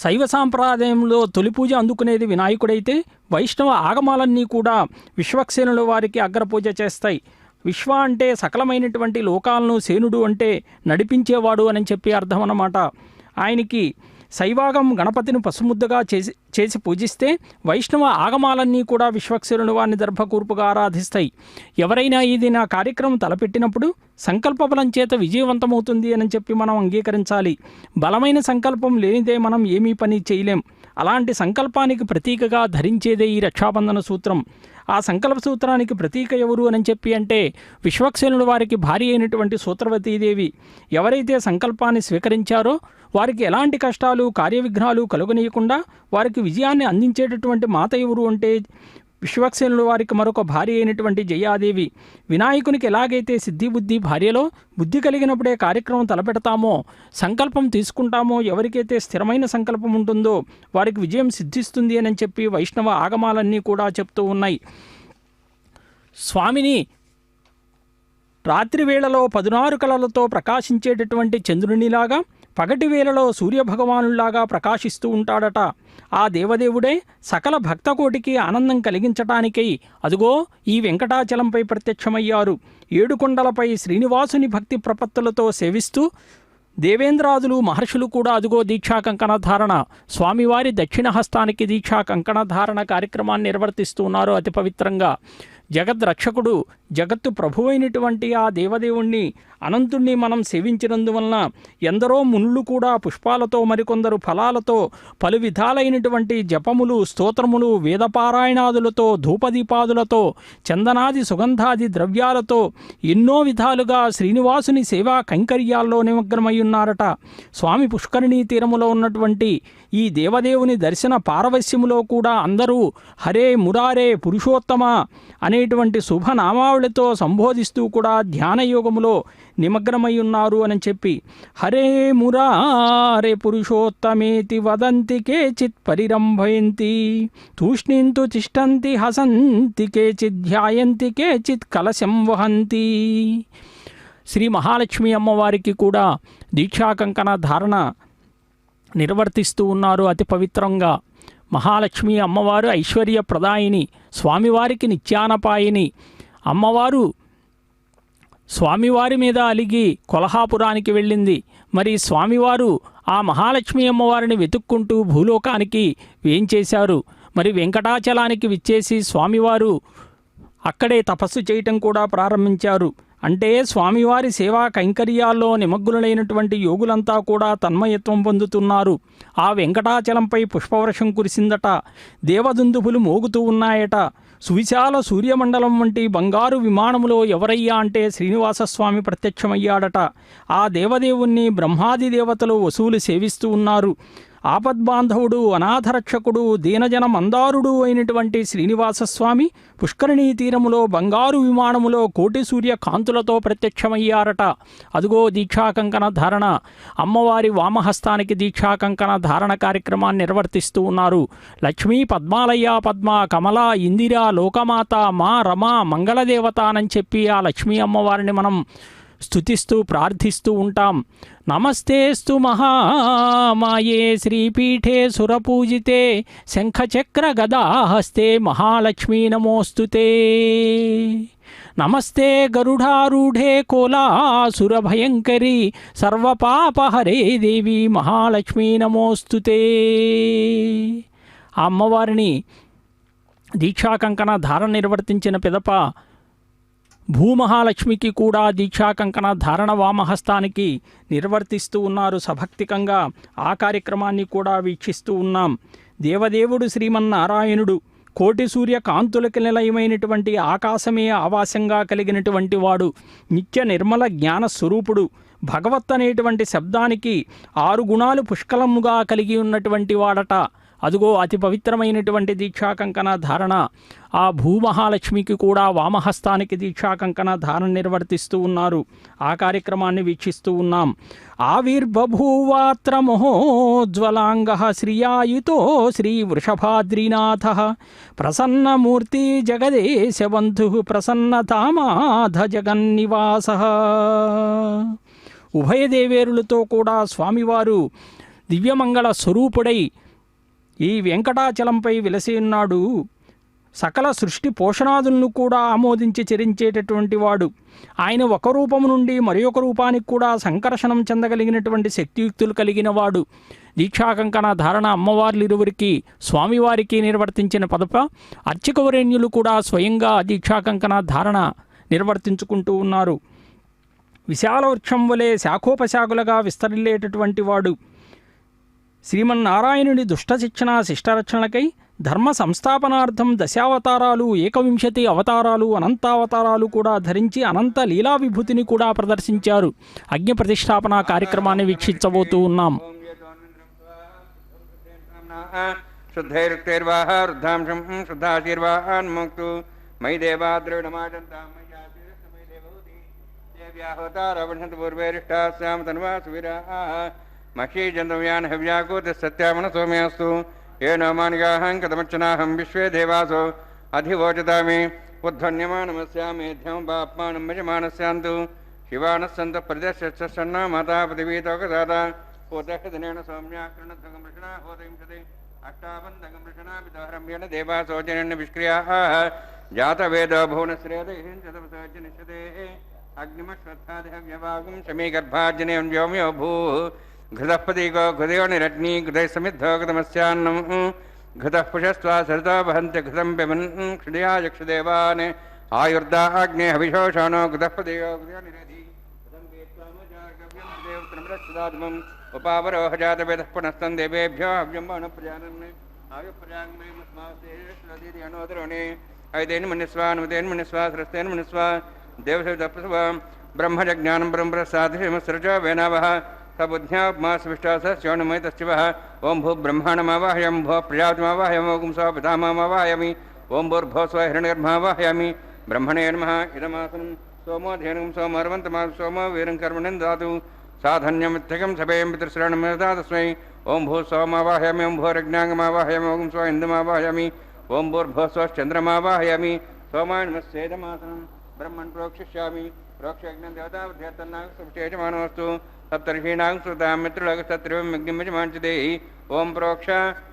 శైవ సాంప్రదాయంలో తొలి పూజ అందుకునేది వినాయకుడైతే వైష్ణవ ఆగమాలన్నీ కూడా విశ్వక్సేనుల వారికి అగ్రపూజ చేస్తాయి. విశ్వ అంటే సకలమైనటువంటి లోకాలను, సేనుడు అంటే నడిపించేవాడు అని చెప్పి అర్థం అన్నమాట. ఆయనకి శైవాగం గణపతిని పసుముద్దగా చేసి పూజిస్తే వైష్ణవ ఆగమాలన్నీ కూడా విశ్వక్సేనుల వారిని దర్భకూర్పుగా ఆరాధిస్తాయి. ఎవరైనా ఇది నా కార్యక్రమం తలపెట్టినప్పుడు సంకల్ప బలం చేత విజయవంతమవుతుంది అని చెప్పి మనం అంగీకరించాలి. బలమైన సంకల్పం లేనిదే మనం ఏమీ పని చేయలేం. అలాంటి సంకల్పానికి ప్రతీకగా ధరించేదే ఈ రక్షాబంధన సూత్రం. ఆ సంకల్ప సూత్రానికి ప్రతీక ఎవరు అని చెప్పి అంటే విశ్వక్సేనుల వారికి భార్య అయినటువంటి సూత్రవతీదేవి. ఎవరైతే సంకల్పాన్ని స్వీకరించారో వారికి ఎలాంటి కష్టాలు, కార్యవిఘ్నాలు కలుగనీయకుండా వారికి విజయాన్ని అందించేటటువంటి మాత ఎవరు అంటే విశ్వక్సేనుల వారికి మరొక భార్య అయినటువంటి జయాదేవి. వినాయకునికి ఎలాగైతే సిద్ధిబుద్ధి భార్యలో బుద్ధి కలిగినప్పుడే కార్యక్రమం తలపెడతామో, సంకల్పం తీసుకుంటామో, ఎవరికైతే స్థిరమైన సంకల్పం ఉంటుందో వారికి విజయం సిద్ధిస్తుంది అని చెప్పి వైష్ణవ ఆగమాలన్నీ కూడా చెప్తూ ఉన్నాయి. స్వామిని రాత్రి వేళలో 16 కళలతో ప్రకాశించేటటువంటి చంద్రునిలాగా, పగటి వేళలో సూర్యభగవానులాగా ప్రకాశిస్తూ ఉంటాడట. ఆ దేవదేవుడే సకల భక్తకోటికి ఆనందం కలిగించటానికై అదుగో ఈ వెంకటాచలంపై ప్రత్యక్షమయ్యారు. 7 కొండలపై శ్రీనివాసుని భక్తి ప్రపత్తులతో సేవిస్తూ దేవేంద్రాదులు, మహర్షులు కూడా అదుగో దీక్షా కంకణ ధారణ, స్వామివారి దక్షిణ హస్తానికి దీక్షా కంకణ ధారణ కార్యక్రమాన్ని నిర్వర్తిస్తూ ఉన్నారు అతి పవిత్రంగా. జగద్రక్షకుడు, జగత్తు ప్రభువైనటువంటి ఆ దేవదేవుణ్ణి, అనంతుణ్ణి మనం సేవించినందువలన ఎందరో మునులు కూడా పుష్పాలతో, మరికొందరు ఫలాలతో, పలు విధాలైనటువంటి జపములు, స్తోత్రములు, వేదపారాయణాదులతో, ధూపదీపాదులతో, చందనాది సుగంధాది ద్రవ్యాలతో ఎన్నో విధాలుగా శ్రీనివాసుని సేవా కైంకర్యాల్లో నిమగ్నమై ఉన్నారట. స్వామి పుష్కరిణీ తీరములో ఉన్నటువంటి ఈ దేవదేవుని దర్శన పారవస్యములో కూడా అందరూ హరే మురారే పురుషోత్తమ అనేటువంటి శుభనామావళితో సంబోధిస్తూ కూడా ధ్యానయోగములో నిమగ్నమై ఉన్నారు అని చెప్పి హరే మురారే పురుషోత్తమేతి వదంతి కేచిత్ పరిరంభయంతి తూష్ణింతు తిష్టంతి హసంతి కేచిత్ ధ్యాయంతి కేచిత్ కలశం వహంతి. శ్రీ మహాలక్ష్మి అమ్మవారికి కూడా దీక్షా కంకణ ధారణ నిర్వర్తిస్తూ ఉన్నారు అతి పవిత్రంగా. మహాలక్ష్మి అమ్మవారు ఐశ్వర్య ప్రదాయిని, స్వామివారికి నిత్యానపాయిని. అమ్మవారు స్వామివారి మీద అలిగి కొల్హాపురానికి వెళ్ళింది. మరి స్వామివారు ఆ మహాలక్ష్మి అమ్మవారిని వెతుక్కుంటూ భూలోకానికి వేంచేశారు. మరి వెంకటాచలానికి విచ్చేసి స్వామివారు అక్కడే తపస్సు చేయటం కూడా ప్రారంభించారు. అంటే స్వామివారి సేవా కైంకర్యాల్లో నిమగ్నులైనటువంటి యోగులంతా కూడా తన్మయత్వం పొందుతున్నారు. ఆ వెంకటాచలంపై పుష్పవర్షం కురిసిందట, దేవదుందుభులు మోగుతూ ఉన్నాయట. సువిశాల సూర్యమండలం వంటి బంగారు విమానములో ఎవరయ్యా అంటే శ్రీనివాసస్వామి ప్రత్యక్షమయ్యాడట. ఆ దేవదేవుణ్ణి బ్రహ్మాది దేవతలు వసూలు సేవిస్తూ ఉన్నారు. ఆపద్బాంధవుడు, అనాథరక్షకుడు, దీనజన మందారుడు అయినటువంటి శ్రీనివాసస్వామి పుష్కరిణీ తీరములో బంగారు విమానములో కోటి సూర్య కాంతులతో ప్రత్యక్షమయ్యారట. అదుగో దీక్షా కంకణ ధారణ, అమ్మవారి వామహస్తానికి దీక్షా కంకణ ధారణ కార్యక్రమాన్ని నిర్వర్తిస్తూ ఉన్నారు. లక్ష్మీ పద్మాలయ, పద్మ, కమల, ఇందిర, లోకమాత, మా రమ, మంగళదేవత అని చెప్పి ఆ లక్ష్మీ అమ్మవారిని మనం స్తుతిస్తూ ప్రార్థిస్తూ ఉంటాం. నమస్తేస్తు మహామాయే శ్రీపీఠే సురపూజితే శంఖచక్ర గదాహస్తే మహాలక్ష్మీ నమోస్తుతే. నమస్తే గరుడారూఢే కోలాసురభయంకరి సర్వపాపహరే దేవి మహాలక్ష్మీ నమోస్తుతే. ఆ అమ్మవారిని దీక్షా కంకణ ధారణ నిర్వర్తించిన పిదప భూమహాలక్ష్మికి కూడా దీక్షా కంకణ ధారణ వామహస్తానికి నిర్వర్తిస్తూ ఉన్నారు సభక్తికంగా. ఆ కార్యక్రమాన్ని కూడా వీక్షిస్తూ ఉన్నాం. దేవదేవుడు శ్రీమన్నారాయణుడు కోటి సూర్య కాంతులకి నిలయమైనటువంటి ఆకాశమే ఆవాసంగా కలిగినటువంటి వాడు, నిత్య నిర్మల జ్ఞాన స్వరూపుడు, భగవత్ అనేటువంటి శబ్దానికి 6 గుణాలు పుష్కలముగా కలిగి ఉన్నటువంటి వాడట. అదుగో అతి పవిత్రమైనటువంటి దీక్షా కంకణ ధారణ. ఆ భూమహాలక్ష్మికి కూడా వామహస్తానికి దీక్షా కంకణ ధారణ నిర్వర్తిస్తూ ఉన్నారు. ఆ కార్యక్రమాన్ని వీక్షిస్తూ ఉన్నాం. ఆవిర్బభూవాత్ర మహోజ్వలాంగ శ్రియాయుతో శ్రీ వృషభాద్రీనాథ ప్రసన్నమూర్తి జగదేశబంధు ప్రసన్నతామాధ జగన్నివాస. ఉభయ దేవేరులతో కూడా స్వామివారు దివ్యమంగళ స్వరూపుడై ఈ వెంకటాచలంపై వెలసి ఉన్నాడు. సకల సృష్టి పోషణాదులను కూడా ఆమోదించి చరించేటటువంటి వాడు. ఆయన ఒక రూపము నుండి మరి ఒక రూపానికి కూడా సంకర్షణం చెందగలిగినటువంటి శక్తియుక్తులు కలిగిన వాడు. దీక్షాకంకణ ధారణ అమ్మవార్లిరువురికి స్వామివారికి నిర్వర్తించిన పదప అర్చకవరేణ్యులు కూడా స్వయంగా దీక్షాకంకణ ధారణ నిర్వర్తించుకుంటూ ఉన్నారు. విశాల వృక్షం వలె శాఖోపశాఖలుగా విస్తరిల్లేటటువంటి వాడు. శ్రీమన్నారాయణుని దుష్ట శిక్షణ శిష్టరక్షణకై ధర్మ సంస్థాపనార్థం 10 అవతారాలు 21 అవతారాలు అనంతావతారాలు కూడా ధరించి అనంత లీలా విభూతిని కూడా ప్రదర్శించారు. అగ్ని ప్రతిష్టాపన కార్యక్రమాన్ని వీక్షించబోతూ ఉన్నాం. శుద్ధైరుక్తైర్వాహ వృద్ధాంశం శుద్ధాశీర్వాన్ముక్తు మై దేవాద్రుడమాజంతామయ్యాహోతారవృషంతపూర్వేరిష్టాస్యాం తన్వా సువిరాః మహీజంతవ్యాన్ హవ్యాకూత సత్యామన సోమ్యాస్తు ఏ నోమానిగాహం కథమర్చనాహం విశ్వే దేవాసో అధివోచతామి ఉద్ధన్యమానమస్యామేధ్యం బాప్మానం యజమానస్యాంతు శివానస్సంత ప్రదర్శన్న మాతా పృథివీతోకదాత పూతేన సౌమ్యాకృణధ్వగం వృషణా హోదయించతే అష్టాబంధగం వృషణాపితహరమ్యేణ దేవాసోజనన్య విష్క్రియాః జాతవేదో భువనశ్రేదహించతపసోజనిష్యతే అగ్నిమశ్వత్థాదిహవ్యవాగం సమీగర్భార్జనే వ్యోమ్యో భూ घृतपदीको घृदयो निरग्नि घृतः समिद्धो घृतमस्यान्नं घृतः पुषस्त्वा सरितो वहन्ति घृतं पिबन् क्षुदया यक्षदेवान् आयुर्दा अग्ने हविषोषाणो घृतः पदीको घृदयो निरधि घृतं वेत्त्वामजार्गव्यं देवत्रमरक्षदात्मम् उपावरोह जातवेदः पुनस्तं देवेभ्यो हव्यं वनप्रजानन् आयुप्रजाङ्मयमस्मास्तेष्वदीति अनोदरोणे ऐतेन मनुस्वा अनुमतेन मनुस्वा सरस्तेन मनुस्वा देवसविदप्रसवा ब्रह्मजज्ञानं ब्रह्मप्रसादिमसृजो वेनावः सबुद्ध्यात्मास्विष्टासश्चौणमय तस्वः ओं भू ब्रह्माणमावाहयं भो प्रजापतिमावाहयं ओं स्व पितामहमावाहयामि ओं भूर्भो स्व हिरण्यगर्भमावाहयामि ब्रह्मणे नमः इदमासनं सोमोऽध्ययनं सोमर्वन्तमा सोमो वीरं कर्मणं ददातु साधन्यमित्यकं सभेयं पितृश्रणं ददातस्मै ओं भू सोमावाहयामि ओं भोरज्ञाङ्गमावाहयामि ओं स्व इन्दुमावाहयामि ओं भूर्भो स्वश्चन्द्रमावाहयामि सोमाय नमस्तेदमासनं ब्रह्मन् प्रोक्षिष्यामि प्रोक्षयज्ञं देवतावध्यतन्नागसविशेषमानोऽस्तु सप्तर्षीणां श्रुतां मित्रलोकसत्रिवमग्निमजमाञ्चते ओं प्रोक्ष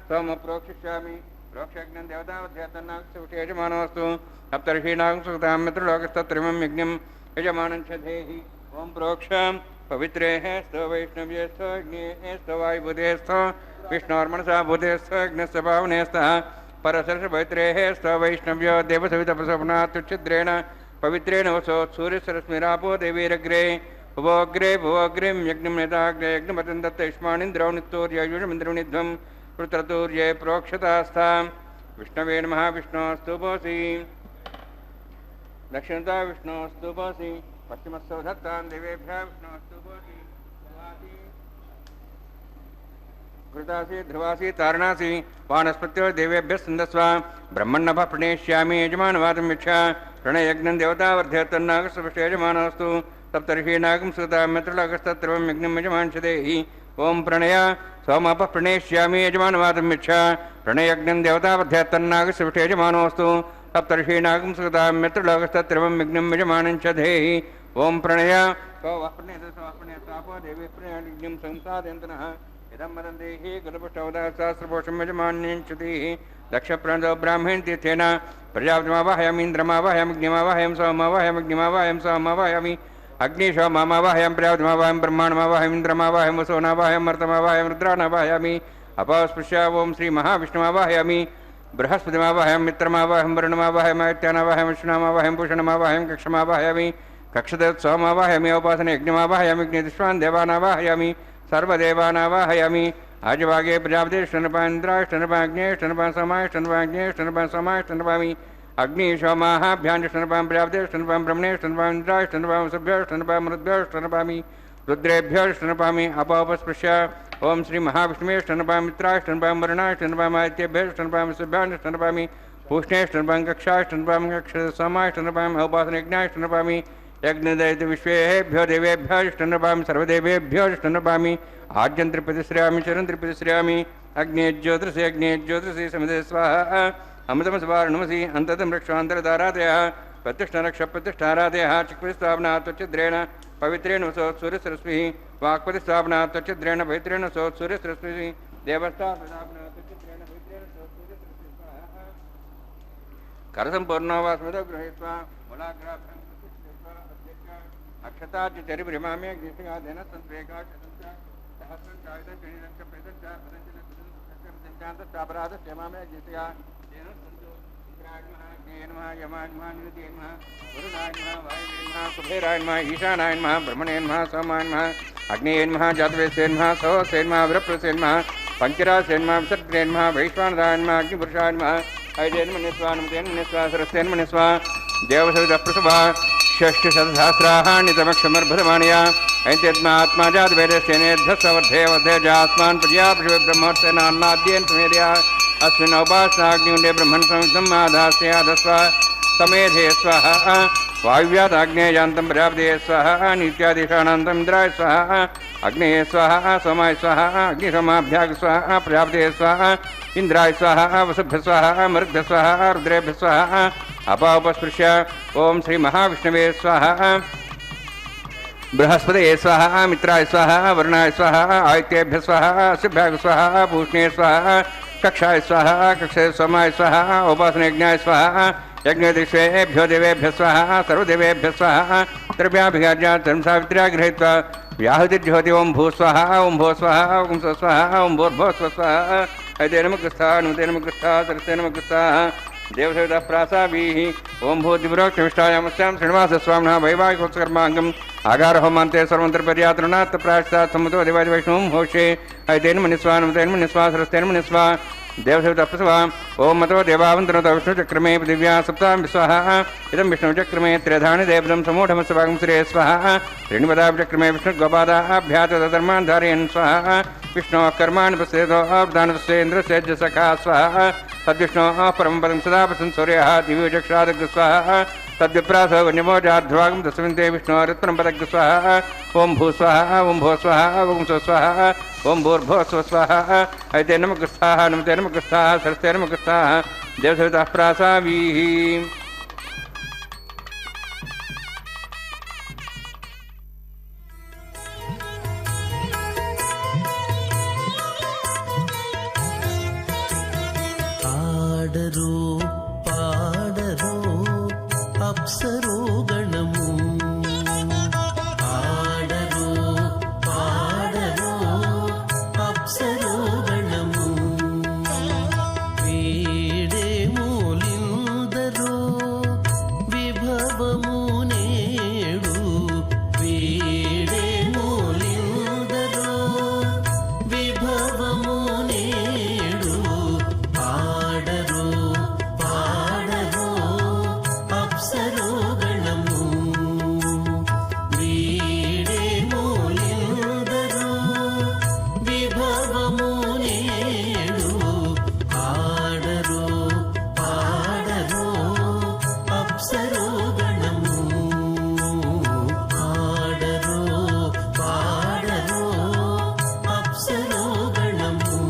सोम प्रोक्षिष्यामि प्रोक्षयज्ञं देवतावध्यतन्नागसविशेषमानोऽस्तु सप्तर्षीणां श्रुतां मित्रलोकसत्रिवं यज्ञं यजमानञ्चधेहि ओं प्रोक्ष पवित्रेः स्तो वैष्णव्येस्तो अग्नेस्तो वायुभूतेस्तो विष्णोर्मनसा भूतेस्तो अग्नस्य पावनेस्तः परसरसपवित्रेः स्तो वैष्णव्यो देवसवितपसोपनात्युच्छिद्रेण पवित्रेण वसो सूर्यसरस्मिरापो देवीरग्रे भुवोग्रे भुवोग्रीं यज्ञं नेताग्रे यज्ञपतं दत्तयुष्माणीन्द्रौ नित्तूर्ययुषमिन्द्रनिध्वं रुद्रतूर्ये प्रोक्षतास्था विष्णवे नमः विष्णोस्तुपोऽसि दक्षिणता विष्णोस्तुपोऽसि पश्चिमस्थो धत्तां देवेभ्यः विष्णोस्तुपोऽसि घृतासि ध्रुवासि तारणासि वानस्पत्यो देवेभ्यः सन्दस्व ब्रह्मण्णभः प्रणेष्यामि यजमानवादं यक्षा प्रणयज्ञं देवतावर्धयतन्नागस्वष्टे यजमानोऽस्तु सप्तर्षीणागं सुतां मित्रलोकस्तत्रवं यज्ञं यजमानशदेहि ओं प्रणय सोमापः प्रणेष्यामि यजमानवादं यक्षा प्रणयज्ञं देवतावर्धयतन्नागस्वष्टे यजमानोऽस्तु सप्तर्षीणागं सुतां मित्रलोकस्तत्रवं यज्ञं यजमानञ्चधेहि ओं प्रणय सोवप्रणेतापो देवी प्रणयज्ञं संसादयन्तनः इदं वदन्ति कुलपुष्टवदासहस्रपोषं यजमान्यञ्च्युतिः दक्षप्रणदो ब्राह्मण तीर्थेन प्रजापतिमावाहयामि इन्द्रमावाहयामि अग्निमावाहयामि सोममावाहयामि अग्निमावाहयामि सोममावाहयामि अग्निशोममावाहयामि प्रजापतिमावाहयामि ब्रह्माणमावाहयामि इन्द्रमावाहयामि वसोनावाहयामि मर्तमावाहयामि रुद्रानावाहयामि अपस्पृश्य ओं श्रीमहाविष्णुमावाहयामि बृहस्पतिमावाहयामि मित्रमावाहयामि वरुणमावाहयामि आदित्यानावाहयामि विष्णुमावाहयामि पूषणमावाहयामि कक्षमावाहयामि कक्षदेवोत्सवमावाहयामि औपासने यज्ञमावाहयामि अग्निदिष्वान् देवानावाहयामि सर्वदेवानावाहयामि आजभागे प्रजापतिष्ठनपान्द्राष्टनपाग्नेष्टनपा समाष्टनपाग्नेष्टनपा समाष्टनपामि अग्निशोमाभ्याण्डष्टनपां प्रजापतिष्ठनपां ब्रह्मणेष्टनपां इन्द्राष्टनपां सभ्यष्टनपां मृद्भ्यष्टनपामि रुद्रेभ्यो ष्टनपामि अपोपस्पृश्य ओम श्री महाविष्णुवे ष्टनपामि मित्राय ष्टनपामि वरुणाय ष्टनपामि आदित्येभ्यो ष्टनपामि शुभ्याय ष्टनपामि पूष्णे ष्टनपामि कक्षाय ष्टनपामि कक्षसमाय ष्टनपामि औपासनयज्ञाय ष्टनपामि यज्ञदयित विश्वेभ्यो देवेभ्यो ष्टनपामि सर्वदेवेभ्यो ष्टनपामि आद्यं त्रिपतिश्रयामि चरं त्रिपतिश्रयामि अग्ने ज्योतिषे समिते स्वाहा अमृतम स्वारणमसि अन्ततं रक्षान्तरधारादयः प्रतिष्ठारक्षप्रतिष्ठारादयः चिक्प्रतिस्थापना त्वच्छिद्रेण पवित्रेण सूर्यसरस्वती वाक्प्रतिस्थापना त्वच्छिद्रेण पवित्रेण सूर्यसरस्वती देवस्थापना त्वच्छिद्रेण पवित्रेण सूर्यसरस्वती करसम्पूर्णो वा स्मृतगृहीत्वा मूलाग्राभ्यां अक्षताच्चरिभ्रमामे गीष्टिकादेन सन्त्वेका सहस्रं चायुधं चणिनं च प्रेतं च पदञ्जलिपराधस्यमामे गीष्टिका तेन सन्तु इन्द्राय नमः यमाय नमः निरुद्धाय नमः वरुणाय नमः वायुवे नमः कुबेराय नमः ईशानाय नमः ब्रह्मणे नमः सोमाय नमः अग्नेय नमः जातवेदसे नमः सहसे नमः वृप्रसे नमः पंचरासे नमः विसर्गे नमः वैश्वानराय नमः अग्निपुरुषाय नमः ऐदेन मन्यस्वा नमतेन मन्यस्वा सरस्तेन मन्यस्वा देवसवितप्रसभा षष्ठसहस्राणितमक्षमर्भरमाणया ऐतेत्मात्मा जातवेदस्यनेध्यस्वर्धेवध्यजास्मान् प्रजापतिब्रह्मोत्सेनान्नाद्येन समेध्या अस्मिन् उपासनाग्निउण्डे ब्रह्मन् संयुक्तम् आधास्याधस्व समेधे स्वाहा वायुव्यादाग्नेयान्तं प्रजापते स्वाहा नित्यादिशानान्तम् इन्द्राय स्वाहा अग्नेये स्वाहा सोमाय स्वाहा अग्निसोमाभ्याग स्वाहा प्रजापते स्वाहा इंद्राय स्वाहा वसुभ्य स्वाहा मरुद्भ्य स्वाहा रुद्रेभ्य स्वाहा अपापस्पृश्य ओम श्री महाविष्णवे स्वाहा बृहस्पतये स्वाहा मित्राय स्वाहा वरुणाय स्वाहा आदित्येभ्य स्वाहा शुभ्याग स्वाहा पूष्णे स्वाहा कक्षाय स्वाहा कक्षे सोमाय स्वाहा उपासनयज्ञाय स्वाहा यज्ञदिश्वेभ्यो देवेभ्य स्वाहा सर्वदेवेभ्य स्वाहा द्रव्याभिगार्या धर्मसावित्र्या गृहीत्वा व्याहुतिर्ज्योति ओं भू स्वाहा ओं भो स्वाहा ओं स्व स्वाहा ओं भूर्भुवः स्व स्वाहा ऐते नमकृष्टा नुते नमकृष्टा सरस्ते नमकृष्टा देवसवितः प्रासाभिः ओं भूतिपुरोक्षमिष्टायामस्यां श्रीनिवासस्वामिनः वैवाहिकोत्सकर्माङ्गम् आगारहोमान्ते सर्वमन्त्रपर्यातृणात् प्रायश्चात् सम्मुतो देवादिवैष्णवं होषे ऐते नमनिस्वा नुते नमनिस्वा सरस्ते नमनिस्वा देवसवितप्रसवा ओं मतो देवावन्तनतो विष्णुचक्रमे दिव्या सप्तां स्वाहा इदं विष्णुचक्रमे त्र्यधानि देवदं समूढमस्वागं श्रेय स्वाहा त्रीणिपदाभिचक्रमे विष्णुगोपादाभ्यातधर्मान् धारयन् स्वाहा विष्णोः कर्माणि पश्येतो अवधानपश्येन्द्रस्य सखा स्वाहा तद्विष्णोः परमपदं सदा प्रसन् सूर्यः दिव्यचक्षादग् स्वाहा तद्विप्रासो वन्यमोजाध्वागं तस्मिन्ते विष्णोः रत्नपदग् स्वाहा ओं भू स्वाहा ओं भो स्वाहा ओं स्व स्वाहा ओं भूर्भुवः स्व स्वाहा ऐते नमकृष्टाः नमते नमकृष्टाः सरस्ते नमकृष्टाः देवसवितः प्रासाभिः పాడరు పాడరు అప్సరో గణము పాడరు పాడరు అప్సరో గణము వీడే మూలిందరో విభవము నేడు వీడే మూలిందరో విభవము నేడు పాడరు పాడరు అప్సరో గణము వీడే మూలిందరో విభవము నేడు పాడరు పాడరు అప్సరో గణము పాడరు పాడరు అప్సరో గణము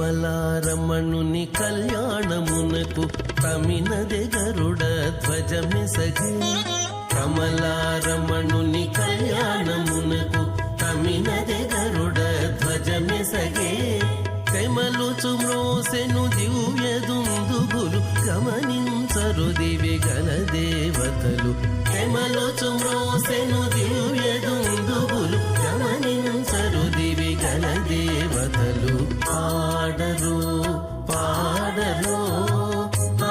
కమలారమణుని కళ్యాణమునకు తమినదె గరుడ ధ్వజమెసగే కమలారమణుని కళ్యాణమునకు తమినదె గరుడ ధ్వజమెసగే తెమలుచు మ్రోసి మ్రోసెను దివ్య దుందుబులు గమనించరు దివి గల దేవతలు కెమలొచ్చు మ్రోసెను దివ్య దుందుబులు గమనించరు దివి గల దేవతలు పాడరు పాడరు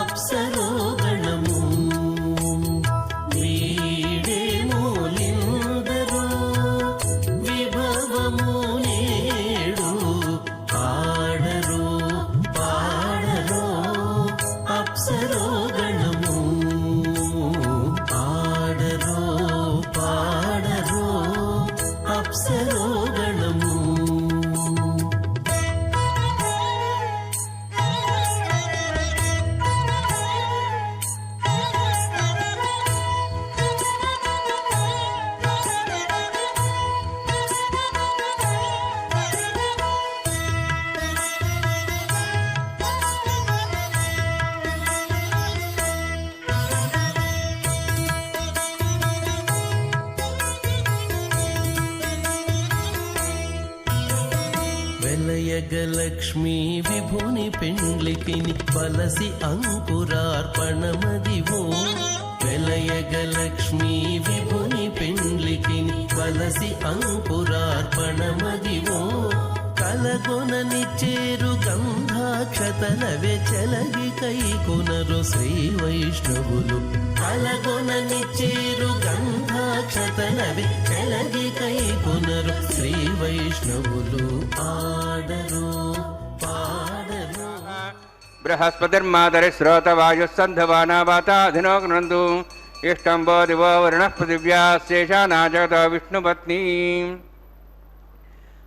అప్సరో గణము వీడేమూలిందరు విభవము నేడు పాడరు పాడరు అప్సరో గణము పాడరు పాడరు అప్సరో గణము వెలయగలక్ష్మీ విభుని పెండ్లికిని బలసి అంకురార్పణమదివో వెలయగలక్ష్మీ విభుని పెండ్లికిని బలసి అంకురార్పణమదివో కలగొనని చేరు గంధాక్షతలవే చెలగి కైకొనరు శ్రీ వైష్ణవులు కలగొనని చేరు గంధాక్షతలవే చెలగి కైకొనరు శ్రీ వైష్ణవులు ఆడరు పాడరు బృహస్పతిర్మాదరి శ్రోతవాయుస్సంధవానావాతాధినోగ్నందు ఇష్టంబో దివో వరుణః పృథివ్యాశేషానా జగతో విష్ణుపత్ని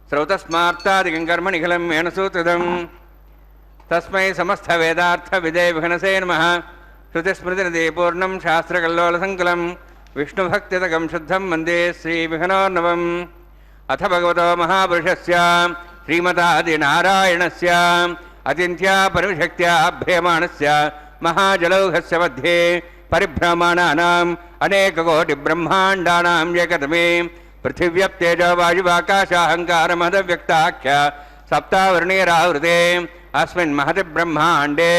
శ్రౌతస్మార్తాదికం కర్మ నిఖిలం మేనసూత్రితం తస్మై సమస్త వేదార్థ విదే విఘ్నసే నమః శృతిస్మృతినిధి పూర్ణం శాస్త్రకల్లోలసంకులం విష్ణుభక్తితకం శుద్ధం వందే శ్రీవిఘ్నోర్ణవం అథ భగవతో మహాపురుషస్య శ్రీమతాదినారాయణస్య అచింత్యా పరిశక్త్యా భ్రియమాణస్య మహాజలౌఘస్య మధ్యే పరిభ్రమాణానాం అనేకకోటిబ్రహ్మాండానాం ఏకతమే పృథివ్యప్తేజో వాయువాకాశాహంకారమహదవ్యక్తాఖ్య సప్తావర్ణీరావృతే అస్మిన్ మహతి బ్రహ్మాండే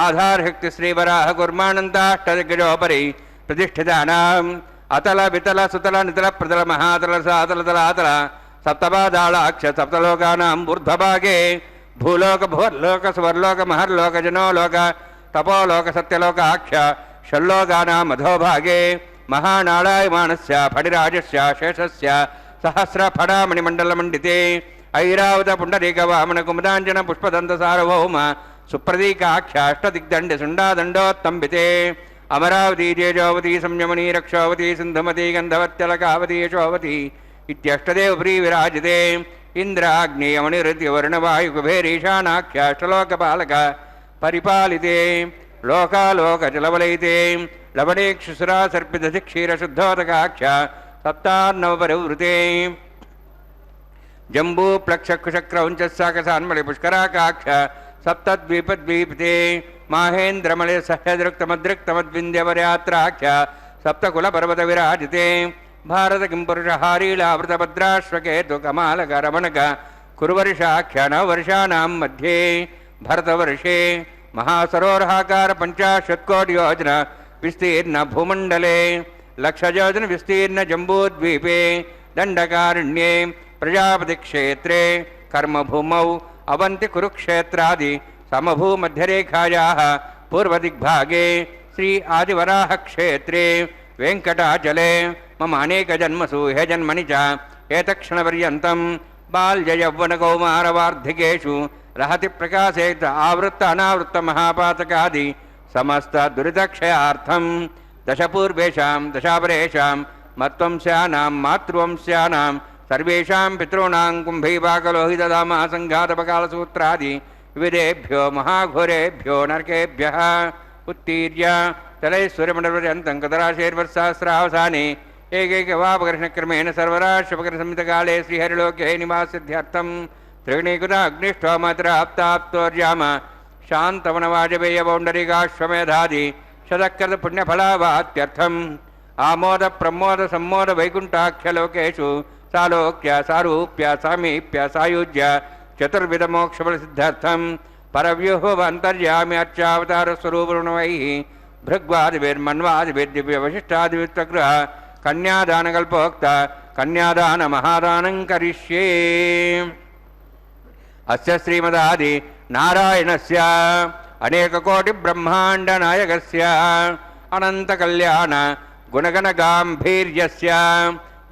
ఆధారశక్తి శ్రీవరాహ కుర్మానంతాష్టదిగ్గజోపరి ప్రతిష్ఠితానాం అతల వితల సుతల నితల ప్రతల మహాతల సాతల తలాతల సప్తపాదాళాక్ష సప్తలోకానాం ఊర్ధ్వభాగే భూలోక భూర్లోక స్వర్లోక మహర్లోక జనోలోక తపోలోక సత్యలోకాఖ్య షల్లోకానాం అధోభాగే మహానాళాయమానస్య ఫణిరాజస్య శేషస్య సహస్రఫణామణిమండలమండితే ఐరావత పుండరీక వామన కుముదాంజన పుష్పదంత సార్వభౌమ సుప్రదీకాఖ్య అష్టదిగ్దండి సుండాదండోత్తంబితే అమరావతి తేజోవతి సంయమనీ రక్షోవతి సింధుమతి గంధవత్యలకావతి యశోవతి ఇత్యష్టదేవ ప్రీ విరాజితే ఇంద్రాగ్నేయమణిరుద్యవరుణవాయుకుభేరీశానాఖ్య అష్టలోకపాలక పరిపాలితే లోకాలోకచలవలయితే లవణేక్షుసురా సర్పిదసి క్షీరశుద్ధోదకాఖ్య సప్తార్ణవపరివృతే జంబూ ప్లక్షకుశక్రౌంచస్సాకసాన్మళి పుష్కరాకాఖ్య సప్తద్వీపద్వీపితే మాహేంద్రమళి సహ్యదృక్తమదృక్తమద్వింధ్యవర్యాత్రాఖ్య సప్తకులపర్వత విరాజితే భారత కింపురుషహారీళావృతభద్రాశ్వకేతు కమాలకరమణక కురువర్షాఖ్య నవవర్షాణం మధ్యే భరతవర్షే మహాసరోరహాకార పంచాశత్కోటి యోజన విస్తీర్ణ భూమండలే లక్షయోజన విస్తీర్ణ జంబూద్వీపే దండకారణ్యే ప్రజాపతి క్షేత్రే కర్మభూమౌ అవంతి కురుక్షేత్రాది సమభూమధ్యరేఖాయాः పూర్వదిగ్భాగే శ్రీ ఆదివరాహ క్షేత్రే వెంకటాచలే మమ అనేక జన్మసు హే జన్మని చ ఏతక్షణపర్యంతం బాల్యయౌవనకౌమారవార్ధికేషు రహతి ప్రకాశే ఆవృత్త అనావృత్త మహాపాతకాది సమస్త దురితక్షయార్థం దశపూర్వేషాం దశాపరేషాం మత్వంశానాం మాతృవంశానాం సర్వేషాం పితॄణాం కుంభీపాకలోహితదామా సంఘాతపకాలసూత్రాది వివిధేభ్యో మహాఘోరేభ్యో నరకేభ్యః ఉత్తీర్య తలైశ్వర్యమండలపర్యంతం కదరాశైర్వర్సహస్రావసానే ఏకైకవాపకర్షణక్రమేణ సర్వరాష్ట్రపకరసంహితకాలే శ్రీహరిలోకే నివాసిద్ధ్యర్థం త్రిగుణీకృతాగ్నిష్ఠోమత్రాప్తాప్తోర్యామ శాంతవనవాజపేయ పౌండరీకాశ్వమేధాది శతకృత పుణ్యఫలావాత్యర్థం ఆమోద ప్రమోద సమ్మోద వైకుంఠాఖ్యలోకేషు సాలోక్య సారూప్య సామీప్య సాయుజ్య చతుర్విధ మోక్షఫలసిద్ధార్థం పరవ్యూహవంతర్యామి అర్చావతార స్వరూపణమై భృగ్వాదిభిర్మన్వాదిభిర్దివ్యవశిష్టాదివిత్వగ్రహ కన్యాదానకల్పోక్త కన్యాదాన మహాదానం కరిష్యే. అస్య శ్రీమదాది నారాయణస్య అనేకకోటి బ్రహ్మాండ నాయకస్య అనంత కళ్యాణ గుణగణ గాంభీర్యస్య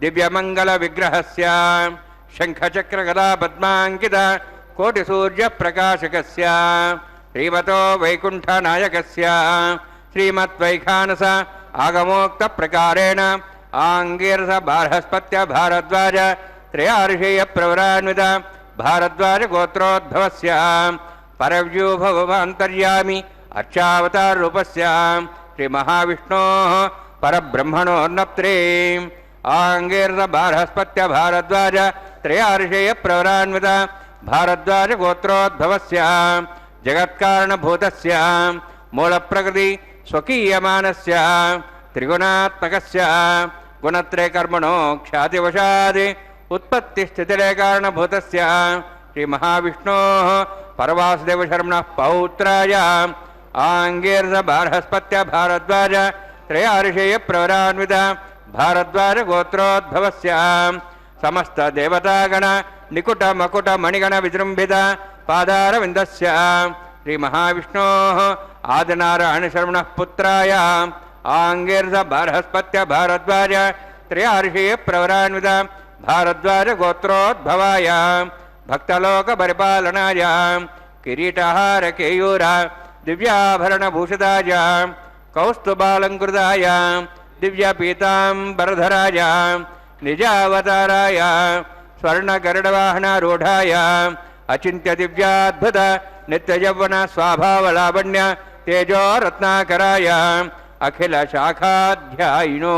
దివ్యమంగళ విగ్రహస్య శంఖచక్ర గదా పద్మాంకిత కోటి సూర్య ప్రకాశకస్య శ్రీమతో వైకుంఠ నాయకస్య శ్రీమద్వైఖానస ఆగమోక్త ప్రకారేణ ఆంగీరస బార్హస్పత్య భారద్వాజ త్రయార్షేయ ప్రవరాన్విత భారద్వాజ గోత్రోద్భవస్య పరవ్యూభవంతర్యామి అర్చావతార రూపస్య శ్రీ మహావిష్ణోః పరబ్రహ్మణోర్నప్త్రే ఆంగీరస బార్హస్పత్య భారద్వాజ త్రయార్షేయ ప్రవరాన్విత భారద్వాజ గోత్రోద్భవస్య జగత్కారణభూతస్య మూలప్రకృతి స్వకీయమానస్య త్రిగుణాత్మకస్య గుణత్రయకర్మణో ఖ్యాతివశాద్ ఉత్పత్తిస్థితిలయ కారణభూతస్య శ్రీ మహావిష్ణోః పరవాసుదేవశర్మణః పౌత్రాయ ఆంగీరస బార్హస్పత్య భారద్వాజ త్రయార్షేయ ప్రవరాన్విత భారద్వాజ గోత్రోద్భవస్య సమస్త దేవతాగణ నికుట మకుట మణిగణ విజృంభిత పాదారవిందస్య శ్రీ మహావిష్ణోః ఆదినారాయణ శర్మణః పుత్రాయ ఆంగీరస బార్హస్పత్య భారద్వాజ త్రయార్షేయ ప్రవరాన్విత భారద్వాజ గోత్రోద్భవాయ భక్తలోక పరిపాలనాయ కిరీటహార కేయూర దివ్యాభరణభూషితాయ కౌస్తుభాలంకృతాయ దివ్యపీతాంబరధరాయ నిజావతారాయ స్వర్ణగరుడవాహనారూఢాయ అచింత్య దివ్యాద్భుత నిత్యయౌవన స్వాభావలావణ్య తేజోరత్నాకరాయ అఖిల శాఖాధ్యాయినో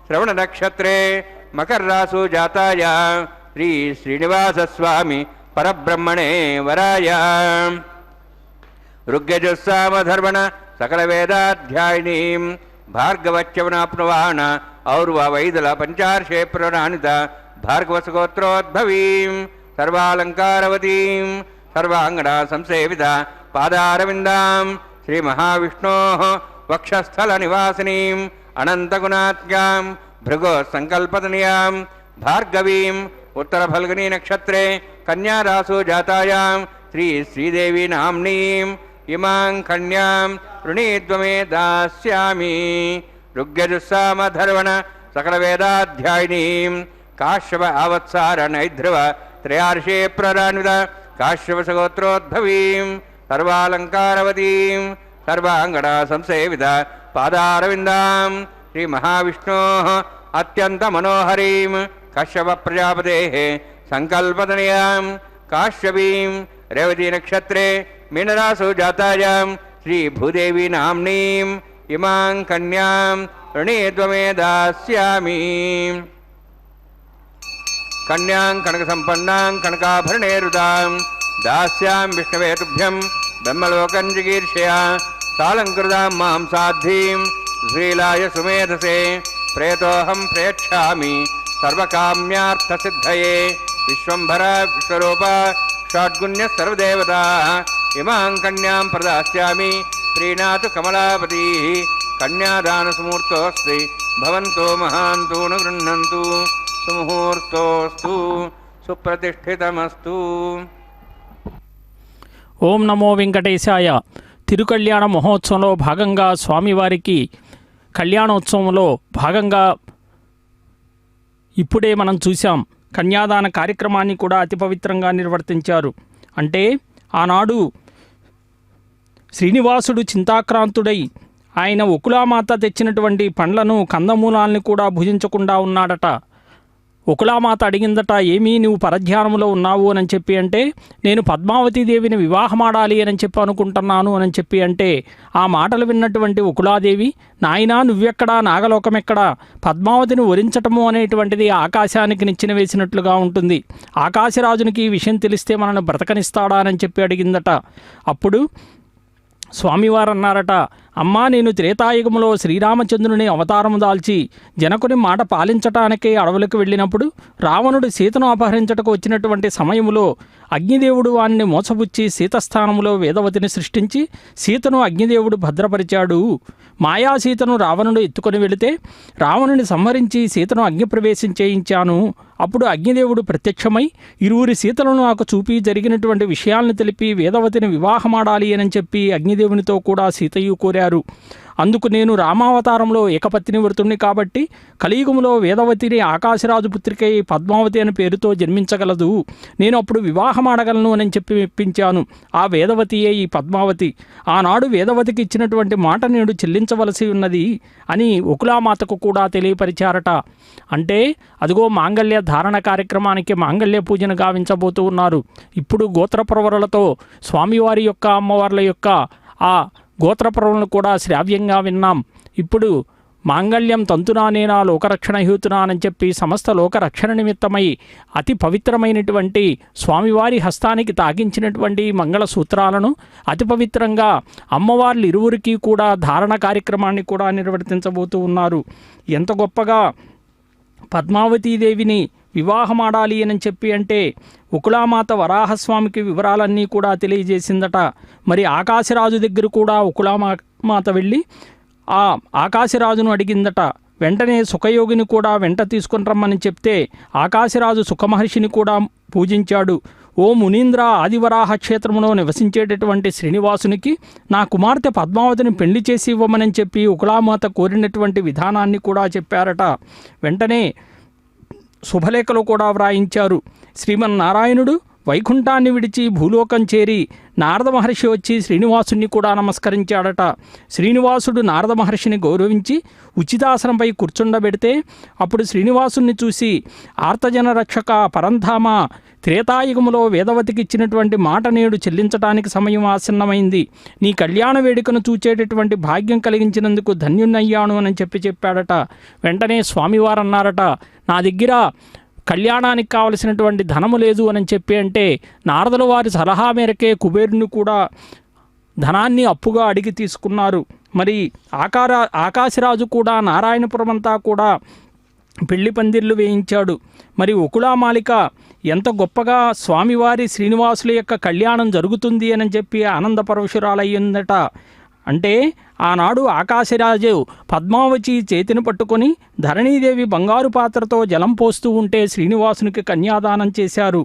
శ్రవణ నక్షత్రే మకర్రాసు జాతాయ శ్రీ శ్రీనివాసస్వామి పరబ్రహ్మణే వరాయ ఋగ్యజుస్సామధర్మణ సకల వేదాధ్యాయినీం భార్గవచ్చవనాప్నువాణ ఔర్వ వైదల పంచార్షే ప్రవరాణిత భార్గవసగోత్రోద్భవీం సర్వాలంకారవతీం సర్వాంగణ సంసేవిత పాదారవిందాం శ్రీ మహావిష్ణోః వక్షస్థల నివాసినీం అనంతగుణాత్యాం భృగో సంకల్పతనయాం భార్గవీం ఉత్తర ఫల్గుని నక్షత్రే కన్యారాసు జాతాయాం శ్రీ శ్రీదేవి నామ్నీం ఇమాం కన్యాం వృణీద్వమే దాస్యామి ఋగ్యజుస్సామధర్వణ సకల వేదాధ్యాయినీం కాశ్యప ఆవత్సార నైధ్రువ త్రయార్షే ప్రరాన్విత కాశ్యపసగోత్రోద్భవీం సర్వాలంకారవతీం సర్వాంగణ సంసేవిత పాదారవిందాం శ్రీ మహావిష్ణోః అత్యంత మనోహరీం కశ్యప ప్రజాపతేః సంకల్పతనయాం కాశ్యపీం రేవతి నక్షత్రే మీనరాసు జాతాయాం శ్రీ భూదేవి నామ్నీం ఇమాం కన్యాం వృణీద్వమే దాస్యామి కన్యాం కనక సంపన్నాం కనకాభరణేరుదాం దాస్యాం విష్ణవే తుభ్యం బ్రహ్మలోకం జిగీర్షయా సాలంకృతాం మాం సాధ్వీం శ్రీలాయ సుమేధసే ప్రేతోహం ప్రేక్షామి సర్వకామ్యార్థసిద్ధయే విశ్వంభర విశ్వరూప షాడ్గుణ్య సర్వదేవతా ఇమాం కన్యాం ప్రదాస్యామి ప్రీణాతు కమలాపతి కన్యాదానసుమూర్తోస్తి భవంతో మహాంతో న గృహ్ణంతు సుముహూర్తోస్తు సుప్రతిష్ఠితమస్తు. ఓం నమో వెంకటేశాయ. తిరుకళ్యాణ మహోత్సవంలో భాగంగా స్వామివారికి కళ్యాణోత్సవంలో భాగంగా ఇప్పుడే మనం చూసాం కన్యాదాన కార్యక్రమాన్ని కూడా అతి పవిత్రంగా నిర్వర్తించారు. అంటే ఆనాడు శ్రీనివాసుడు చింతాక్రాంతుడై ఆయన ఒకులామాత తెచ్చినటువంటి పండ్లను కందమూలాల్ని కూడా భుజించకుండా ఉన్నాడట. ఒకులామాత అడిగిందట, ఏమీ నువ్వు పరధ్యానంలో ఉన్నావు అని చెప్పి అంటే, నేను పద్మావతీదేవిని వివాహమాడాలి అని చెప్పి అనుకుంటున్నాను అని చెప్పి అంటే, ఆ మాటలు విన్నటువంటి ఒకులాదేవి, నాయనా నువ్వెక్కడా, నాగలోకమెక్కడా, పద్మావతిని వరించటము అనేటువంటిది ఆకాశానికి నిచ్చెన వేసినట్లుగా ఉంటుంది. ఆకాశరాజునికి ఈ విషయం తెలిస్తే మనల్ని బ్రతకనిస్తాడా అని చెప్పి అడిగిందట. అప్పుడు స్వామివారు అన్నారట, అమ్మా, నేను త్రేతాయుగములో శ్రీరామచంద్రుని అవతారము దాల్చి జనకుని మాట పాలించటానికే అడవులకు వెళ్ళినప్పుడు రావణుడు సీతను అపహరించటకు వచ్చినటువంటి సమయములో అగ్నిదేవుడు వాణ్ణి మోసపుచ్చి సీతస్థానములో వేదవతిని సృష్టించి సీతను అగ్నిదేవుడు భద్రపరిచాడు. మాయాసీతను రావణుడు ఎత్తుకొని వెళితే రావణుని సంహరించి సీతను అగ్నిప్రవేశం చేయించాను. అప్పుడు అగ్నిదేవుడు ప్రత్యక్షమై ఇరువురి సీతలను నాకు చూపి జరిగినటువంటి విషయాలను తెలిపి వేదవతిని వివాహమాడాలి అని చెప్పి అగ్నిదేవునితో కూడా సీతయ్య కోరారు. అందుకు నేను రామావతారంలో ఏకపత్ని వ్రతుణ్ణి కాబట్టి కలియుగంలో వేదవతిని ఆకాశరాజు పుత్రికై పద్మావతి అనే పేరుతో జన్మించగలదు, నేను అప్పుడు వివాహమాడగలను అని చెప్పి మెప్పించాను. ఆ వేదవతియే ఈ పద్మావతి. ఆనాడు వేదవతికి ఇచ్చినటువంటి మాట నేడు చెల్లించవలసి ఉన్నది అని ఉకులామాతకు కూడా తెలియపరిచారట. అంటే అదిగో మాంగళ్య ధారణ కార్యక్రమానికి మాంగళ్య పూజను గావించబోతూ ఉన్నారు. ఇప్పుడు గోత్రప్రవరులతో స్వామివారి యొక్క అమ్మవార్ల యొక్క ఆ గోత్రపర్వలను కూడా శ్రావ్యంగా విన్నాం. ఇప్పుడు మాంగళ్యం తంతునానేనా లోకరక్షణ హేతునా అని చెప్పి సమస్త లోకరక్షణ నిమిత్తమై అతి పవిత్రమైనటువంటి స్వామివారి హస్తానికి తాకించినటువంటి మంగళసూత్రాలను అతి పవిత్రంగా అమ్మవార్లు ఇరువురికి కూడా ధారణ కార్యక్రమాన్ని కూడా నిర్వర్తించబోతూ ఉన్నారు. ఎంత గొప్పగా పద్మావతీదేవిని వివాహమాడాలి అని చెప్పి అంటే ఉకులామాత వరాహస్వామికి వివరాలన్నీ కూడా తెలియజేసిందట. మరి ఆకాశరాజు దగ్గర కూడా ఉకులామాత వెళ్ళి ఆ ఆకాశరాజును అడిగిందట. వెంటనే సుఖయోగిని కూడా వెంట తీసుకుని రమ్మని చెప్తే ఆకాశరాజు సుఖమహర్షిని కూడా పూజించాడు. ఓ మునీంద్ర, ఆదివరాహ క్షేత్రంలో నివసించేటటువంటి శ్రీనివాసునికి నా కుమార్తె పద్మావతిని పెళ్లి చేసి ఇవ్వమని చెప్పి ఉకులామాత కోరినటువంటి విధానాన్ని కూడా చెప్పారట. వెంటనే శుభలేఖలు కూడా వ్రాయించారు. శ్రీమన్నారాయణుడు వైకుంఠాన్ని విడిచి భూలోకం చేరి నారద మహర్షి వచ్చి శ్రీనివాసుని కూడా నమస్కరించాడట. శ్రీనివాసుడు నారద మహర్షిని గౌరవించి ఉచితాసనంపై కూర్చుండబెడితే అప్పుడు శ్రీనివాసుని చూసి ఆర్తజన రక్షక పరంధామ, త్రేతాయుగములో వేదవతికి ఇచ్చినటువంటి మాట నేడు చెల్లించడానికి సమయం ఆసన్నమైంది. నీ కళ్యాణ వేడుకను చూచేటటువంటి భాగ్యం కలిగించినందుకు ధన్యున్నయ్యాను అని చెప్పాడట. వెంటనే స్వామివారు అన్నారట, నా దగ్గర కళ్యాణానికి కావలసినటువంటి ధనము లేదు అని చెప్పి అంటే నారదుల వారి సలహా మేరకే కుబేరుని కూడా ధనాన్ని అప్పుగా అడిగి తీసుకున్నారు. మరి ఆకాశరాజు కూడా నారాయణపురం అంతా కూడా పెళ్లి పందిర్లు వేయించాడు. మరి ఉకులామాలిక ఎంత గొప్పగా స్వామివారి శ్రీనివాసుల యొక్క కళ్యాణం జరుగుతుంది అని చెప్పి ఆనందపరవశురాలయ్యిందట. అంటే ఆనాడు ఆకాశరాజు పద్మావతి చేతిని పట్టుకొని ధరణీదేవి బంగారు పాత్రతో జలం పోస్తూ ఉంటే శ్రీనివాసునికి కన్యాదానం చేశారు.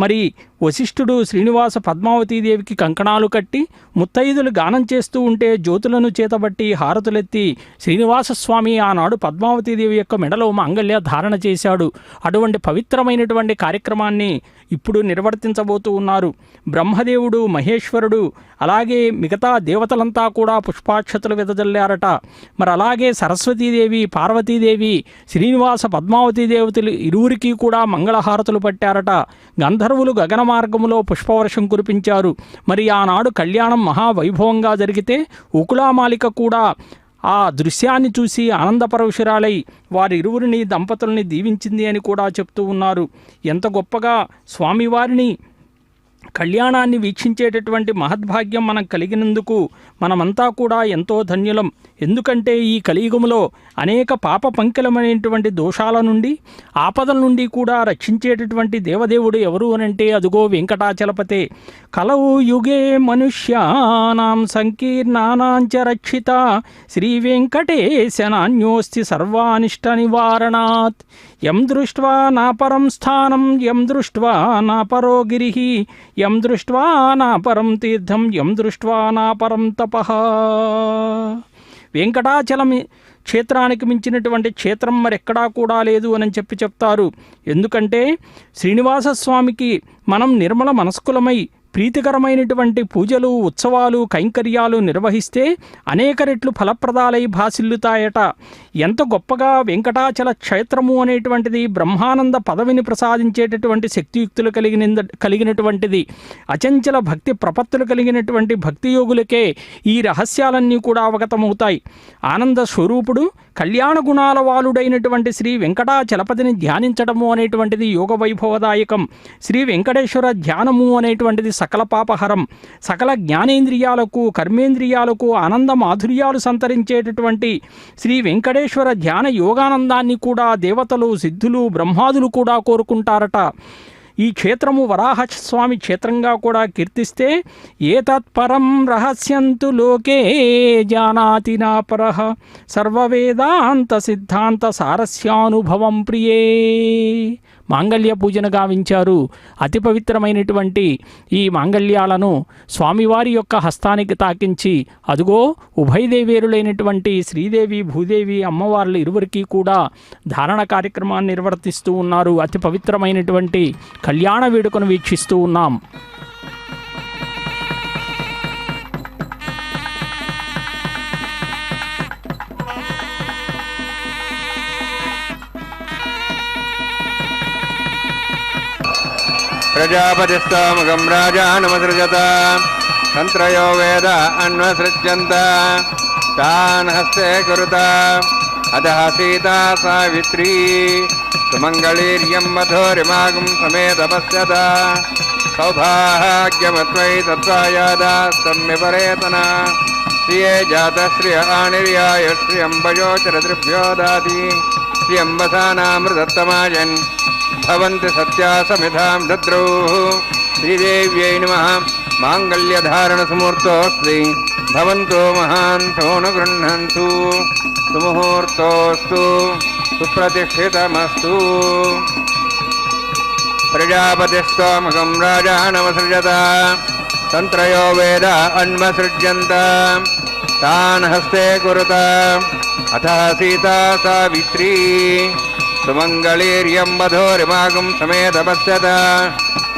మరి వశిష్ఠుడు శ్రీనివాస పద్మావతీదేవికి కంకణాలు కట్టి ముత్తైదులు గానం చేస్తూ ఉంటే జ్యోతులను చేతబట్టి హారతులెత్తి శ్రీనివాసస్వామి ఆనాడు పద్మావతీదేవి యొక్క మెడలో మాంగళ్య ధారణ చేశాడు. అటువంటి పవిత్రమైనటువంటి కార్యక్రమాన్ని ఇప్పుడు నిర్వర్తించబోతూ ఉన్నారు. బ్రహ్మదేవుడు, మహేశ్వరుడు, అలాగే మిగతా దేవతలంతా కూడా పుష్పాక్షతలు వెదజల్లారట. మరి అలాగే సరస్వతీదేవి, పార్వతీదేవి, శ్రీనివాస పద్మావతీ దేవతలు ఇరువురికి కూడా మంగళహారతులు పట్టారట. గంధర్వులు గగన మార్గములో పుష్పవర్షం కురిపించారు. మరి ఆనాడు కళ్యాణం మహావైభవంగా జరిగితే ఉకులామాలిక కూడా ఆ దృశ్యాన్ని చూసి ఆనందపరవశురాలై వారి ఇరువురిని దంపతుల్ని దీవించింది అని కూడా చెప్తూ ఉన్నారు. ఎంత గొప్పగా స్వామివారిని కళ్యాణాన్ని వీక్షించేటటువంటి మహద్భాగ్యం మనకు కలిగినందుకు మనమంతా కూడా ఎంతో ధన్యులం. ఎందుకంటే ఈ కలియుగములో అనేక పాప పంకిలమైనటువంటి దోషాల నుండి, ఆపదల నుండి కూడా రక్షించేటటువంటి దేవదేవుడు ఎవరు అనంటే అదుగో వెంకటాచలపతే. కలవు యుగే మనుష్యానాం సంకీర్ణానాంచ రక్షిత శ్రీ వెంకటేశ నాన్యోస్తి సర్వానిష్ట నివారణాత్. యం దృష్ట్వా నా పరం స్థానం, యం దృష్ట్వా నా పరో గిరిః, యం దృష్ట్వా నా పరం తీర్థం, యం దృష్ట్వా నా పరం తపః. వెంకటాచలం క్షేత్రానికి మించినటువంటి క్షేత్రం మరెక్కడా కూడా లేదు అని చెప్తారు. ఎందుకంటే శ్రీనివాసస్వామికి మనం నిర్మల మనస్కులమై ప్రీతికరమైనటువంటి పూజలు, ఉత్సవాలు, కైంకర్యాలు నిర్వహిస్తే అనేక రెట్లు ఫలప్రదాలై భాసిల్లుతాయట. ఎంత గొప్పగా వెంకటాచల క్షేత్రము అనేటువంటిది బ్రహ్మానంద పదవిని ప్రసాదించేటటువంటి శక్తియుక్తులు కలిగినటువంటిది. అచంచల భక్తి ప్రపత్తులు కలిగినటువంటి భక్తి యోగులకే ఈ రహస్యాలన్నీ కూడా అవగతమవుతాయి. ఆనంద స్వరూపుడు, కళ్యాణ గుణాల వాలుడైనటువంటి శ్రీ వెంకటాచలపతిని ధ్యానించడము అనేటువంటిది యోగ వైభవదాయకం. శ్రీ వెంకటేశ్వర ధ్యానము అనేటువంటిది సకల పాపహరం, సకల జ్ఞానేంద్రియాలకు కర్మేంద్రియాలకు ఆనంద మాధుర్యాలు సంతరించేటటువంటి శ్రీ వెంకటేశ్వర ధ్యాన యోగానందాన్ని కూడా దేవతలు, సిద్ధులు, బ్రహ్మాదులు కూడా కోరుకుంటారట. ఈ క్షేత్రము వరాహస్వామి క్షేత్రంగా కూడా కీర్తిస్తే ఏతత్పరం రహస్యంతు లోకే జానాతి నాపరః సర్వవేదాంత సిద్ధాంత సారస్యానుభవం ప్రియే. మాంగళ్య పూజను గావించారు. అతి పవిత్రమైనటువంటి ఈ మాంగళ్యాలను స్వామివారి యొక్క హస్తానికి తాకించి అదుగో ఉభయదేవేరులైనటువంటి శ్రీదేవి భూదేవి అమ్మవార్లు ఇరువురికి కూడా ధారణ కార్యక్రమాన్ని నిర్వర్తిస్తూ ఉన్నారు. అతి పవిత్రమైనటువంటి కళ్యాణ వేడుకను వీక్షిస్తూ ఉన్నాం. ప్రజాపతిస్తోముఖం రాజానమసృజత తంత్రయో వేద అన్వసృజ్యంత తాన్ హస్తే కురుత అతః సీతా సావిత్రీ సుమంగళీర్యం మధోరిమాగం సమేతపశ్యత సౌభాగ్యమత్వై తత్వాయాదాస్తమ్యపరేతన శ్రియే జాత శ్రియ ఆనిర్యాయ శ్రియంబయోచరదృభ్యో దాతి శ్రియంబసానామృతత్తమాయన్ భవంతి సత్యా సమిధాం దద్రౌః. శ్రీదేవ్యై నమః. మాంగళ్యధారణ సుముహూర్తోస్తి భవంతో మహాంతో న గృహ్ణन्तు. సుముహూర్తోస్తు సుప్రతిష్ఠితమస్తు. ప్రజాపతిస్తోమకం రాజానమసృజత తంత్రయో వేద అన్వసృజ్యంత తాన్ హస్తే కురుత అతః సీతా సావిత్రీ సుమంగళీర్యం మధోరిమాగం సమేతపశ్యత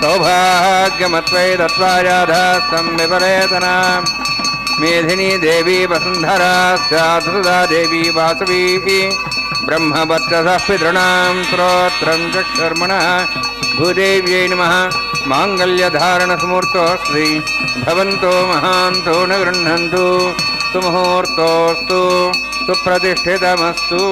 సౌభాగ్యమత్వై దత్వాయాధాస్తం విపరేతన మేధినీ దేవీ వసుంధరా స్యాత్సుదా దేవీ వాసవీ బ్రహ్మవర్చసః పితॄణాం శ్రోత్రం చక్షుర్మణః. భూదేవ్యై నమః. మాంగళ్యధారణ సుముహూర్తోస్తి భవంతో మహాంతో న గృహ్ణन्तు. సుముహూర్తోస్తు సుప్రతిష్ఠితమస్తు.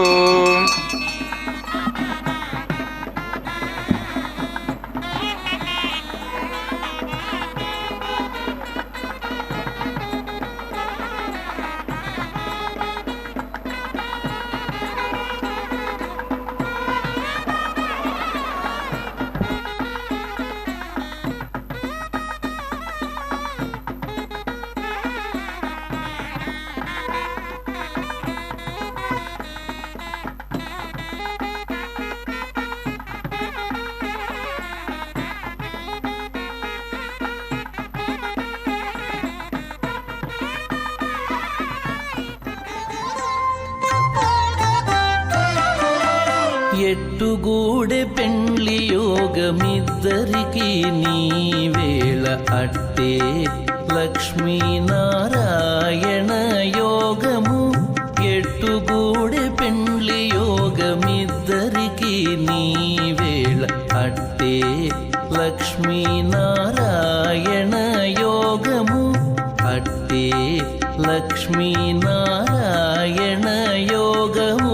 ఎట్టుగూడె పెండ్లి యోగమిద్దరికి నీవేళ అట్టే లక్ష్మీనారాయణ యోగము. ఎట్టుగూడె పెండ్లి యోగమిద్దరికి నీవేళ అట్టే లక్ష్మీనారాయణ యోగము. అట్టే లక్ష్మీనారాయణ యోగము.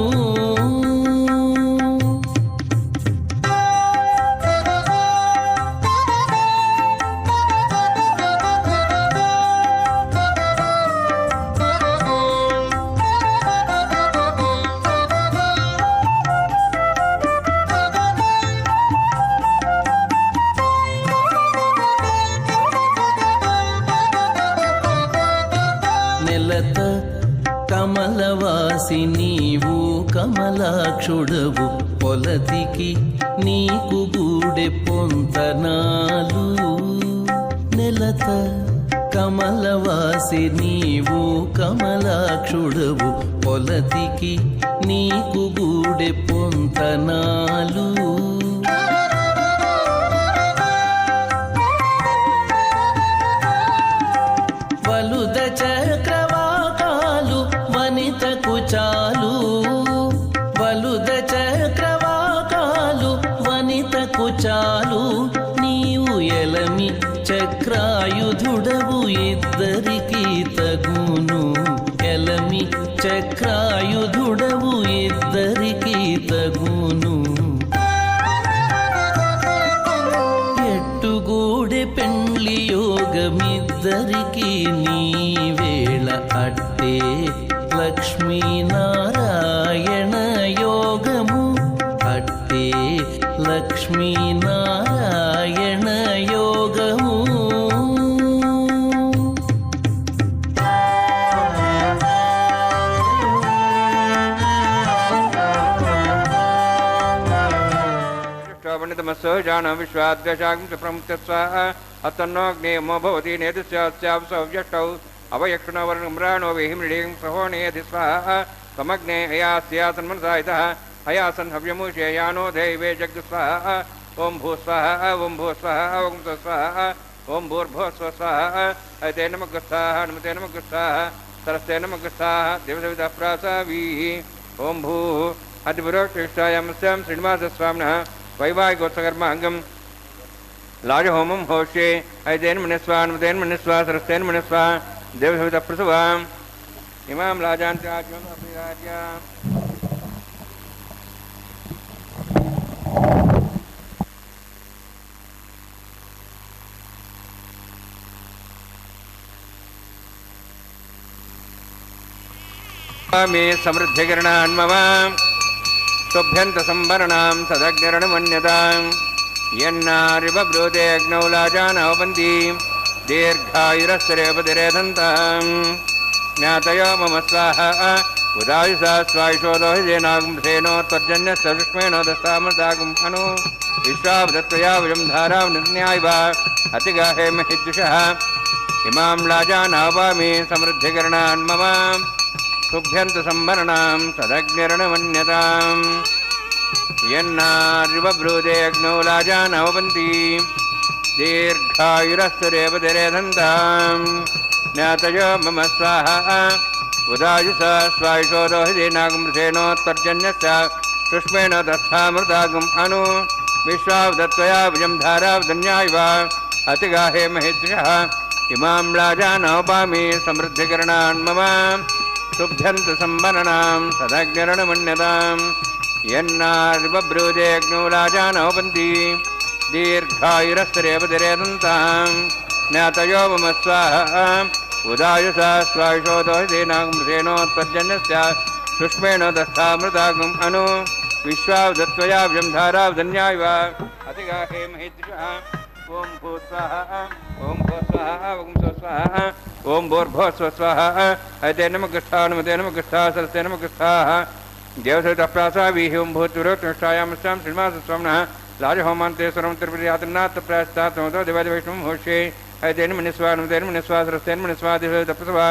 కమలవాసి నీవు కమలాక్షుడవు పొలతికి నీకు గూడె పొంతనాలు. నెలత కమలవాసి నీవు కమలాక్షుడవు పొలతికి నీకు గూడె పొంతనాలు. వలుద చక్రవాకాలు వనితకు చాలు. వలుద చక్రవాకాలు వనితకు చాలు. నీవు ఎలమి చక్రాయుధుడవు ఇద్దరికి తగును. ఎలమి చక్రాయుధుడవు ఇద్దరికి తగును. ఎట్టుగూడె పెండ్లి ఇద్దరికి నీ వేళ అట్టే లక్ష్మీనారాయణ యోగము అట్టే లక్ష్మీనారాయణ యోగము పండితమస్సు జాన విశ్వాద్వేషాగం చ ప్రముక్త స్వాహ అతన్నోగ్నేయమో భవతి నేతస్యావ్యష్టౌ అవయక్షుణవర్ణమ్రాణో వేహిమృడేయం ప్రహోణేయధి స్వాహ సమగ్నే అయాస్యాసన్మనసాయితః అయాసన్ హవ్యమూషేయానో దైవే జగ్ స్వాహ ఓం భూ స్వాహ ఓం భూ స్వాహ ఓం స్వాహ ఓం భూర్భో స్వాహ అయితే నమః స్వాహ నమతే నమః స్వాహ సరస్తే నమః స్వాహ దేవదేవత ప్రాసావీ ఓం భూ అతిపురోక్షిష్టాయామస్యాం శ్రీనివాసస్వామినః వైవాహికోత్సకర్మాంగం లాజహోమం హోష్యే ఐతేన మనిస్వా నమతేన మనిస్వా సరస్తేన మనిస్వా దేవసవిత ప్రసవా ఇమాం లాజాంత్యాజ్ఞార్య మే సమృద్ధికిరణాన్మమ తుభ్యంత సంభరణాం సదగ్నిరణమన్యతాం యన్నారివబ్రూతే అగ్నౌ లాజానవపంతి దీర్ఘాయురస్సరేపతిరేధంతాం జ్ఞాతయో మమ స్వాహ ఉదాయుషా స్వాయుషోదోహిజేనాగుంసేనోత్వర్జన్యస్సుష్మేణో దస్తామదాగుం అను విశ్వావదత్వయా విజం ధారాం నిర్ణయాయ అతిగాహే మహిద్దుషః ఇమాం లాజానవామి సమృద్ధికరణాన్మమ తుభ్యంత సంభరణాం తదగ్నిరణమన్యతాం యన్నారివబ్రూతే అగ్నౌ లాజానవపంతి దీర్ఘాయురస్సురేపతిరేధంతాం జ్ఞాతయో మమ స్వాహ ఉదాయుషా స్వాయుషోదోహిజేనాగుంసేనోత్వర్జన్యస్య సుష్మేణ దస్తామృతాగుం అను విశ్వావదత్వయా విజం ధారావధన్యాయ అతిగాహే మహిద్షః ఇమాం లాజానవపామి సమృద్ధికరణాన్మమ తుభ్యంత సంభరణాం సదగ్నిరణమన్యతాం యన్నారివబ్రూతే అగ్నౌ లాజానవపంతి దీర్ఘాయురస్సురేపతిరేధంతాం జ్ఞాతయో మమ స్వాహ ఉదాయుషా స్వాయుషోదోహిజేనాగుంసేనోత్వర్జన్యస్య సుష్మేణ దస్తామృతాగుం అను విశ్వావదత్వయా విజం ధారావధన్యాయ అతిగాహే మహిద్షః ఓం భూ స్వాహ ఓం భూ స్వాహ ఓం స్వాహ ఓం భూర్భో స్వాహ అయితే నమః నమతే నమః సరస్తే నమః దేవసవిత ప్రాసావీహి ఓం భూతురోక్షాయామస్యాం శ్రీనివాసస్వామినః లాజహోమాంతే స్వరం తిరుపతియాత్రనాథ ప్రాస్తాతో దేవాదివైష్ణవం హోష్యే అయితే మనిస్వా నమతే మనిస్వా సరస్తే మనిస్వా దేవసవిత ప్రసవా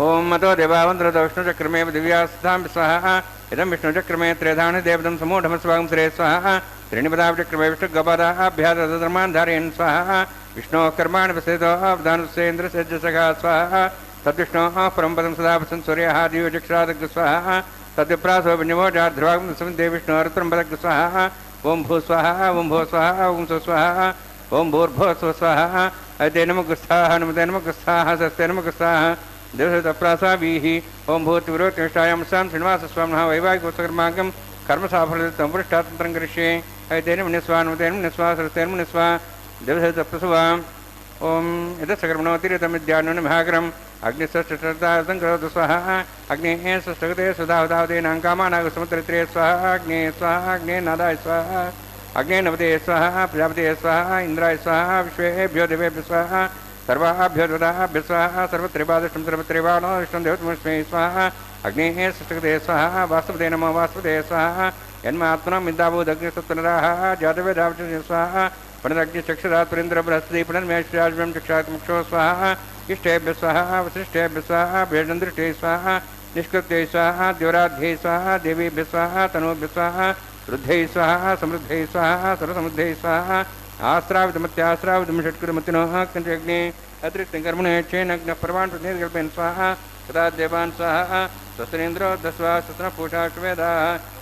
ఓం మతో దేవావంతరతో విష్ణుచక్రమే దివ్యాస్థాం స్వాహ ఇదం విష్ణుచక్రమే త్రేధాని దేవతం సమూఢమస్వాగం శ్రే స్వాహ త్రిణిపదాచక్రమే విష్ణుగపదాభ్యాధర్మాన్ ధారయన్ స్వాహ విష్ణో కర్మాణి ప్రసేదో అవధానుసేంద్రసజ్జసగా స్వాహ తద్విష్ణో పరంపదం సదా వసన్ సూర్య దివ్యచక్షరాదగ్ధ స్వాహ తద్విప్రాసో వినిమోజాధ్రువాగం సమితే విష్ణు అరుత్రంబదగ్ధ స్వాహ ఓం భూ స్వాహ ఓం భూ స్వాహ ఓం స్వాహ ఓం భూర్భో స్వాహ అయితే నమః స్వాహ నమతే నమః స్వాహ సస్తే నమః స్వాహ దేవసవిత ప్రాసావీహి ఓం భూతివరోత్తిష్టాయామస్యాం శ్రీనివాసస్వామినః వైవాహికోత్సకర్మాంగం కర్మసాఫల్యం పురుష్టాతంత్రం కరిష్యే అయితే మనిస్వా నమతే మనిస్వా సరస్తే మనిస్వా దేవసవిత ప్రసవా ఓం యదస్కర్మణోతిరితమిద్యాన్ను మహాగ్రం అగ్నిశ్రేష్ఠం కరోతు స్వాహ అగ్నే సృష్టగతే సుధావతావతేనాంకామానాగసముద్రత్రే స్వాహ అగ్నే స్వాహ అగ్నే నాదాయ స్వాహ అగ్నే నవతే స్వాహ ప్రజాపతే స్వాహ ఇంద్రాయ స్వాహ విశ్వేభ్యో దేవేభ్య స్వాహ సర్వాభ్యో దేవతాభ్య స్వాహ సర్వత్రైవాదిష్టం సర్వత్రైవాణోదిష్టం దేవతమస్మై స్వాహ అగ్నే సృష్టగతే స్వాహ వాస్తవతే నమో వాస్తవతే స్వాహ యన్మాత్మనం విద్యాబోధగ్నిసత్వనరాహ జాతవేదావచ స్వాహ పునరగ్నిచక్షురాత్మేంద్ర బృహస్పతి పునర్మేశ్వరాజ్యం చక్షాత్ముక్షో స్వాహ ఇష్టేభ్య స్వాహ వశిష్ఠేభ్య స్వాహ భేషందృష్టే స్వాహ నిష్కృత్యై స్వాహ ద్యోరాధ్యై స్వాహ దేవీభ్య స్వాహ తనూభ్య స్వాహ వృద్ధై స్వాహ సమృద్ధై స్వాహ సర్వసమృద్ధై స్వాహ ఆశ్రావితమత్యాశ్రావితం షట్కృమతినో కంచగ్నే అతిరిక్తం కర్మణేక్షేనగ్న పర్వాన్ ప్రతికల్పయన్ స్వాహ తదా దేవాన్ స్వాహ స్వస్నేంద్రో దస్వా స్వస్న పూషాశ్వేదా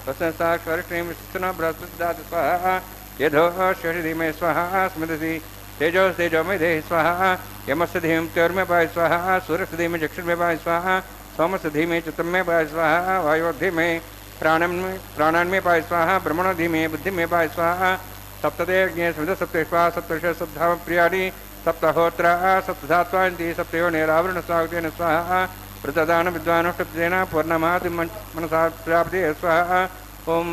స్వస్న సాక్షరిష్ణీం విశిష్టన బృహస్పతిదాత స్వాహ యథో శ్వరిధీమే స్వాహ స్మృతి तेजोमय देहि स्वाहा यमस्य धीमहि त्योर्मे पाय स्वाहा सूर्यस्य धीमहि चक्षुर्मे पाय स्वाहा सोमस्य धीमहि चित्तमे पाय स्वाहा वायोर्धीमहि प्राणान्मे पाय स्वाहा ब्रह्मणो धीमहि बुद्धिमे पाय स्वाहा सप्तते अग्ने स्मृत सप्ते स्वाहा सप्तश सप्ताह प्रियाणि सप्तहोत्र सप्तधात्वान्ति सप्तयोनिरावृण स्वागतेन स्वाहा प्रतदान विद्वानुष्टप्तेन पूर्णमाति मनसा प्राप्ते स्वाहा ओम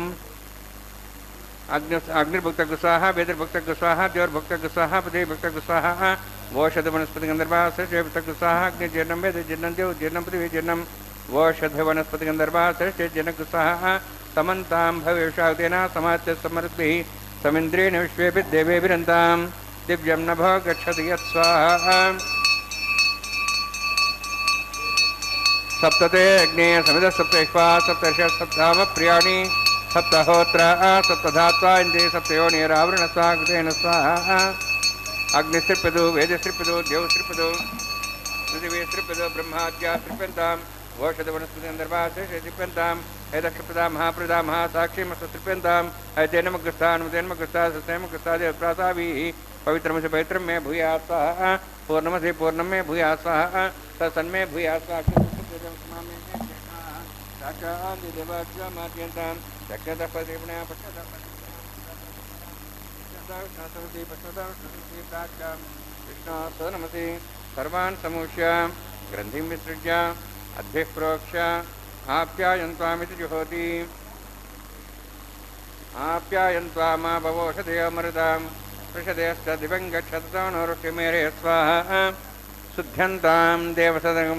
अग्निर्भुक्तग स्वाहा वेदर्भुक्तग स्वाहा द्योर्भुक्तग स्वाहा पतिर्भुक्तग स्वाहा वोषध वनस्पति गंधर्वा श्रेष्ठभुक्तग स्वाहा अग्निजीर्णं वेद जीर्णं देव जीर्णं पृथ्वी जीर्णं वोषध वनस्पति गंधर्वा श्रेष्ठजनक स्वाहा समन्तां भवेशावतेन समात्य समृद्धिः समिन्द्रेण विश्वेभि देवेभिरन्तां दिव्यं नभो गच्छति यत्स्वाहा सप्तते अग्ने समिध सप्तैश्वा सप्तर्ष सप्ताम प्रियाणि सप्तहोत्र सप्तधात्वा इन्द्रे सप्तयोनिरावृण स्वागतेन स्वाहा अग्निस्त्रिपदो वेदस्त्रिपदो देवस्त्रिपदो पृथिवीस्त्रिपदो ब्रह्माद्या त्रिप्यन्तां वोषध वनस्पति गन्धर्वाश्रेष्ठिप्यन्तां ऐदक्षप्रदा महाप्रदा महासाक्षीमस्त्रिप्यन्ताम् ऐतेनमग्रस्था सत्यमग्रस्था देवप्रासाभिः पवित्रमसि पवित्रं मे भूयात् स्वाहा पूर्णमसि पूर्णं मे भूयात् स्वाहा तत्सन्मे भूयात् स्वाहा साक्षादेवाच्यमाद्यन्तां शक्यतः पतिपुण्या कृष्णा सनमसि सर्वान् समूष्य ग्रन्थिं विसृज्य अद्भिः प्रोक्ष्य आप्यायन्त्वामिति जुहोति आप्यायन्त्वामा भवोषधेऽमृतां पृषदेस्तदिवं गच्छतनोरुष्टिमेरे स्वाहा शुद्ध्यन्तां देवसदनं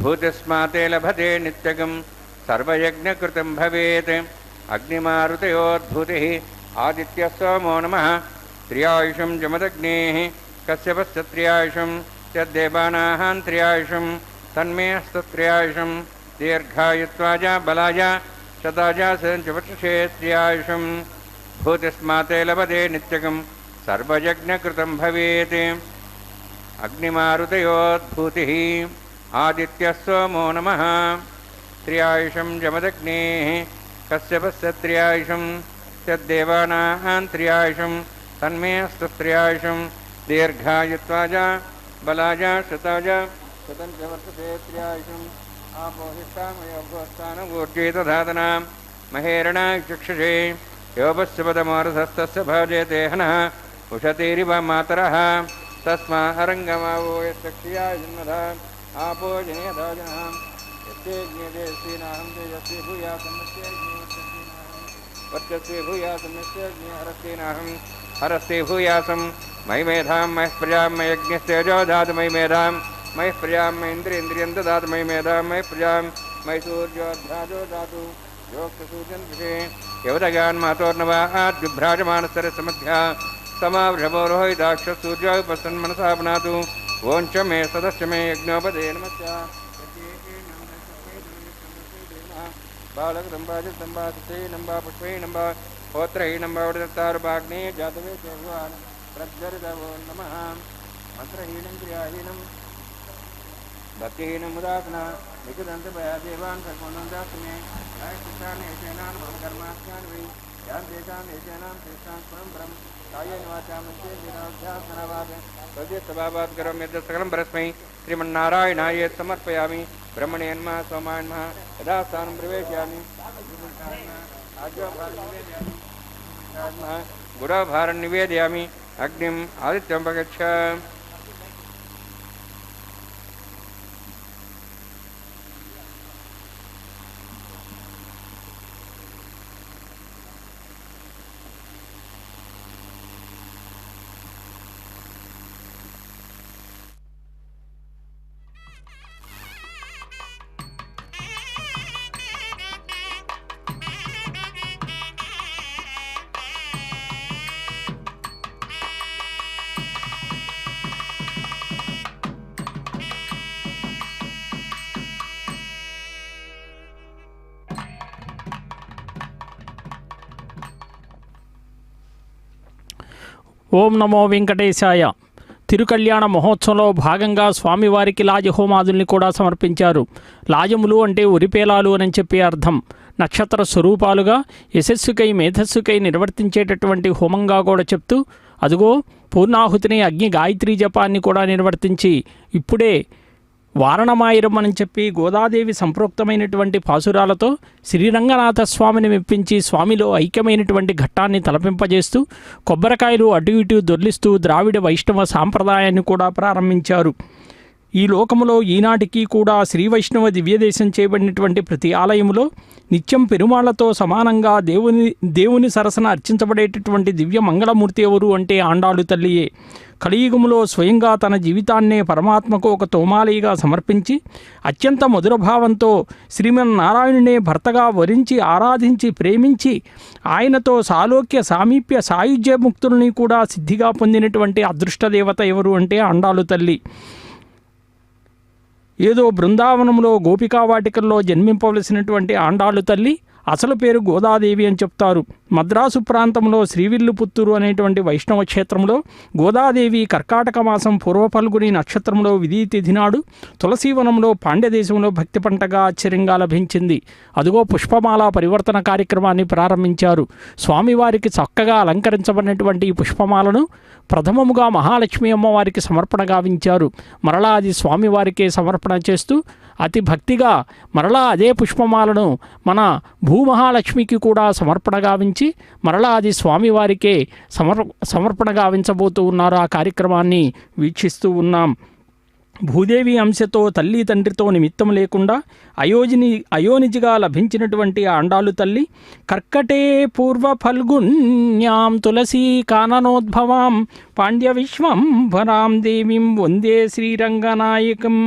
भूतिस्माते लभते नित्यगं सर्वयज्ञकृतं भवेत् अग्निमारुतयोद्भूतिः आदित्यः सोमो नमः त्र्यायुषं जमदग्नेः कश्यपश्च त्र्यायुषं यद्देवानां त्र्यायुषं तन्मे हस्तत्र्यायुषं दीर्घायुत्वाय बलाय शताय सञ्चवक्षे त्र्यायुषं भूतिस्माते लभते नित्यगं सर्वयज्ञकृतं भवेत् अग्निमारुतयोद्भूतिः आदित्यः सोमो नमः त्र्यायुषं जमदग्नेः कश्यपस्य त्र्यायुषं यद्देवानां त्र्यायुषं तन्मे हस्तत्र्यायुषं दीर्घायुत्वाय बलाय शताय शतं च वर्तते त्र्यायुषम् आपोहिष्ठामयोगोत्थानमूर्जयितधातनां महेरणाय चक्षुषे योपस्य पदमोरधस्तस्य भजेते हनः उषतीरिव मातरः तस्मा अरङ्गमावो यच्चक्षियाय जन्मधा आपो जनयधाजनः यस्ते ज्ञेते श्रीनाहं तेजस्वी वर्चस्वी भूयासं हरस्तेनाहं हरस्ते भूयासं मयि मेधां मयः प्रजां मयज्ञस्तेजो धातु मयि मेधां मयि प्रजां मयीन्द्रियं ददातु मयि मेधां मयि प्रजां मयि सूर्योऽध्याजो दातु योक्तसूर्यं विषे यवदगान्मातोर्नवात् विभ्राजमानस्तरसमध्या समावृषभो रोहिताक्षसूर्योपसन्मनसा पुनातु वोञ्च मे सदस्य मे यज्ञोपदे नमस्या बालकदम्बाजम्बा नम्बा पुष्पै नम्बा होत्रै नम्बा वडदत्तारुपाग्ने जातवे भगवान् प्रज्वरितवो नमः मन्त्रहीनं क्रियाहीनं भक्तिहीनं उदासना निकुदन्तभयादेवान् सर्वोन्नन्दास्मे शिक्षान् एषेनान् मम कर्मास्यान् वै यान् तेषान् एषेनां तेषां परं कायेन वाचा मन्त्रे दिनाध्यासनावाद तद्यत्सभावात् करोमि यद् सकलं परस्मै श्रीमन्नारायणाय समर्पयामि ब्रह्मणेन्मः सोमान्मः यदा स्थानं प्रवेशयामि गुडभारं निवेदयामि अग्निम् आदित्यं प्रगच्छ ఓం నమో వెంకటేశాయ. తిరుకళ్యాణ మహోత్సవంలో భాగంగా స్వామివారికి లాజహోమాదుల్ని కూడా సమర్పించారు. లాజములు అంటే ఉరిపేలాలు అని చెప్పే అర్థం. నక్షత్ర స్వరూపాలుగా యశస్సుకై మేధస్సుకై నిర్వర్తించేటటువంటి హోమంగా కూడా చెప్తూ, అదుగో పూర్ణాహుతిని అగ్ని గాయత్రీ జపాన్ని కూడా నిర్వర్తించి ఇప్పుడే వారణమాయిరం అని చెప్పి గోదాదేవి సంప్రోక్తమైనటువంటి పాసురాలతో శ్రీరంగనాథ స్వామిని మెప్పించి స్వామిలో ఐక్యమైనటువంటి ఘట్టాన్ని తలపింపజేస్తూ కొబ్బరికాయలు అటు ఇటు దొర్లిస్తూ ద్రావిడ వైష్ణవ సాంప్రదాయాన్ని కూడా ప్రారంభించారు. ఈ లోకములో ఈనాటికి కూడా శ్రీ వైష్ణవ దివ్యదేశం చేయబడినటువంటి ప్రతి ఆలయములో నిత్యం పెరుమాళ్లతో సమానంగా దేవుని సరసన అర్చించబడేటటువంటి దివ్య మంగళమూర్తి ఎవరు అంటే ఆండాళు తల్లియే. కలియుగములో స్వయంగా తన జీవితాన్నే పరమాత్మకు ఒక తోమాలిగా సమర్పించి అత్యంత మధురభావంతో శ్రీమన్నారాయణునే భర్తగా వరించి ఆరాధించి ప్రేమించి ఆయనతో సాలోక్య సామీప్య సాయుజ్య ముక్తుల్ని కూడా సిద్ధిగా పొందినటువంటి అదృష్టదేవత ఎవరు అంటే ఆండాళు తల్లి. ఏదో బృందావనంలో గోపికావాటికల్లో జన్మింపవలసినటువంటి ఆండాళు తల్లి అసలు పేరు గోదాదేవి అని చెప్తారు. మద్రాసు ప్రాంతంలో శ్రీవిల్లుపుత్తూరు అనేటువంటి వైష్ణవ క్షేత్రంలో గోదాదేవి కర్కాటక మాసం పూర్వ ఫల్గుని నక్షత్రంలో విధి తిథి నాడు తులసీవనంలో పాండ్యదేశంలో భక్తి పంటగా ఆశ్చర్యంగా లభించింది. అదుగో పుష్పమాల పరివర్తన కార్యక్రమాన్ని ప్రారంభించారు. స్వామివారికి చక్కగా అలంకరించబడినటువంటి ఈ పుష్పమాలను ప్రథమముగా మహాలక్ష్మి అమ్మవారికి సమర్పణ గావించారు. మరలా అది స్వామివారికే సమర్పణ చేస్తూ అతి భక్తిగా మరలా అదే పుష్పమాలను మన భూమహాలక్ష్మికి కూడా సమర్పణ గావించి మరలా అది స్వామివారికే సమర్పణ గావించబోతూ ఉన్నారు. ఆ కార్యక్రమాన్ని వీక్షిస్తూ ఉన్నాం. భూదేవి అంశతో తల్లి తండ్రితో నిమిత్తం లేకుండా అయోనిజిగా లభించినటువంటి ఆండాళు తల్లి కర్కటే పూర్వ ఫల్గున్యాం తులసీ కాననోద్భవాం పాండ్య విశ్వంభరాం దేవీం వందే శ్రీరంగనాయకం.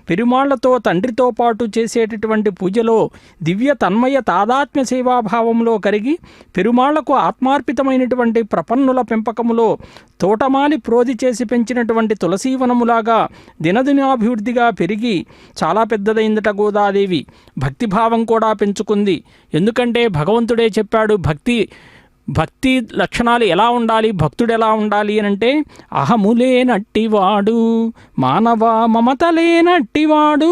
పెరుమాళ్లతో తండ్రితో పాటు చేసేటటువంటి పూజలో దివ్య తన్మయ తాదాత్మ్య సేవాభావంలో కరిగి పెరుమాళ్లకు ఆత్మార్పితమైనటువంటి ప్రపన్నుల పెంపకములో తోటమాలి ప్రోధి చేసి పెంచినటువంటి తులసీవనములాగా దినదినాభివృద్ధిగా పెరిగి చాలా పెద్దదైందట గోదాదేవి. భక్తిభావం కూడా పెంచుకుంది. ఎందుకంటే భగవంతుడే చెప్పాడు భక్తి లక్షణాలు ఎలా ఉండాలి, భక్తుడు ఎలా ఉండాలి అని అంటే అహములేనట్టివాడు మానవ మమతలేనట్టివాడు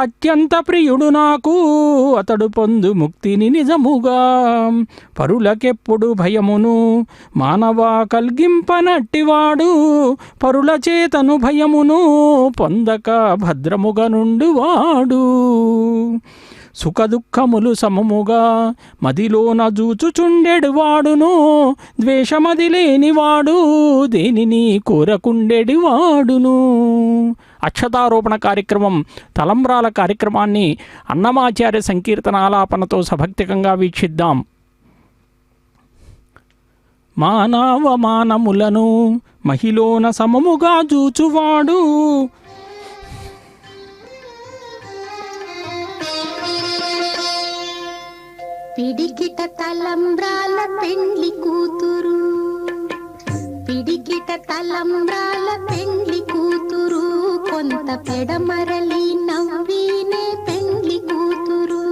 అత్యంత ప్రియుడు నాకు అతడు పొందు ముక్తిని నిజముగా పరులకెప్పుడు భయమును మానవ కల్గింపనట్టివాడు పరుల చేతను భయమును పొందక భద్రముగా నుండువాడు సుఖదుఖములు సమముగా మదిలోన జూచుచుండెడివాడును ద్వేషమది లేనివాడు దేనిని కోరకుండెడివాడును. అక్షతారోపణ కార్యక్రమం తలంబ్రాల కార్యక్రమాన్ని అన్నమాచార్య సంకీర్తన ఆలాపనతో సభక్తికంగా వీక్షిద్దాం. మానవమానములను మహిలోన సమముగా జూచువాడు పిడికిట తలంబ్రాల పెండ్లి కూతురు పిడికిట తలంబ్రాల పెండ్లి కూతురు కొంత పెడమరలి నవ్వినే పెండ్లి కూతురు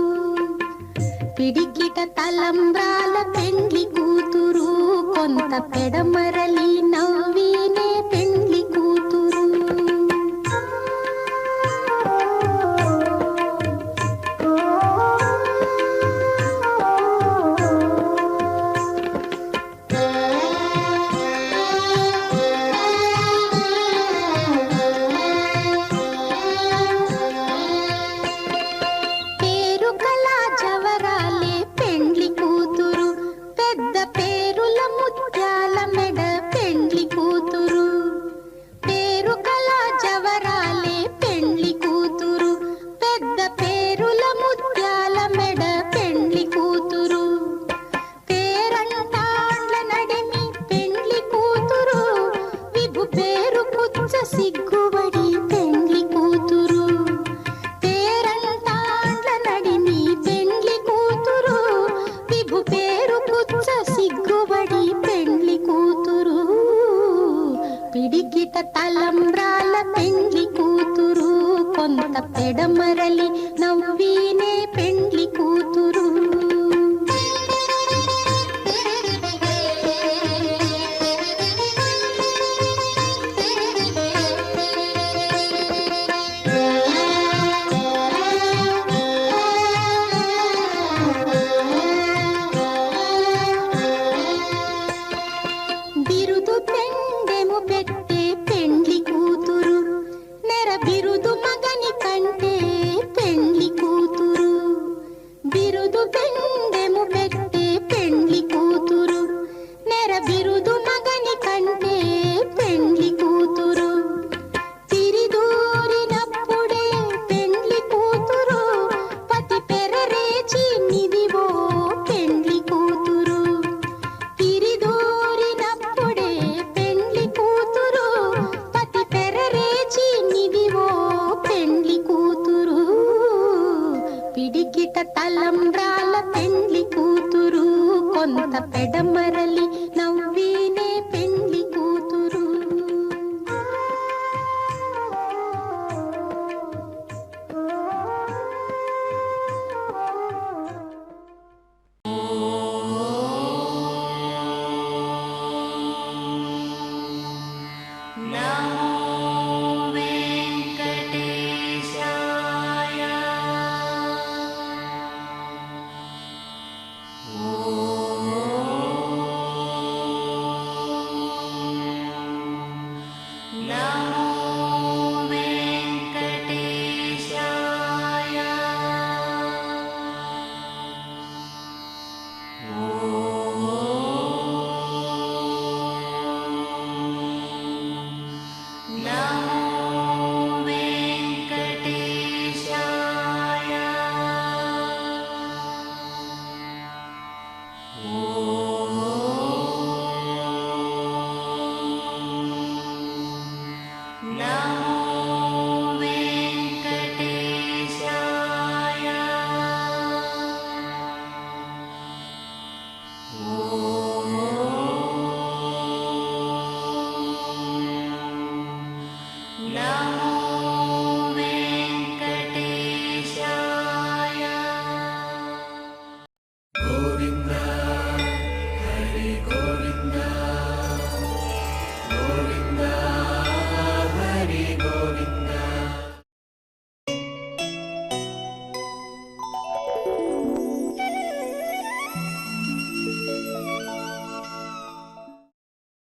పిడికిట తలంబ్రాల పెండ్లి కూతురు కొంత పెడమరలి నవ్వినే పెండ్లి కూతురు తలంబ్రాల పెండ్లి కూతురు కొంత పెడమరలి నవ్వినే పెండ్లి కూతురు బిరుదు పెండెము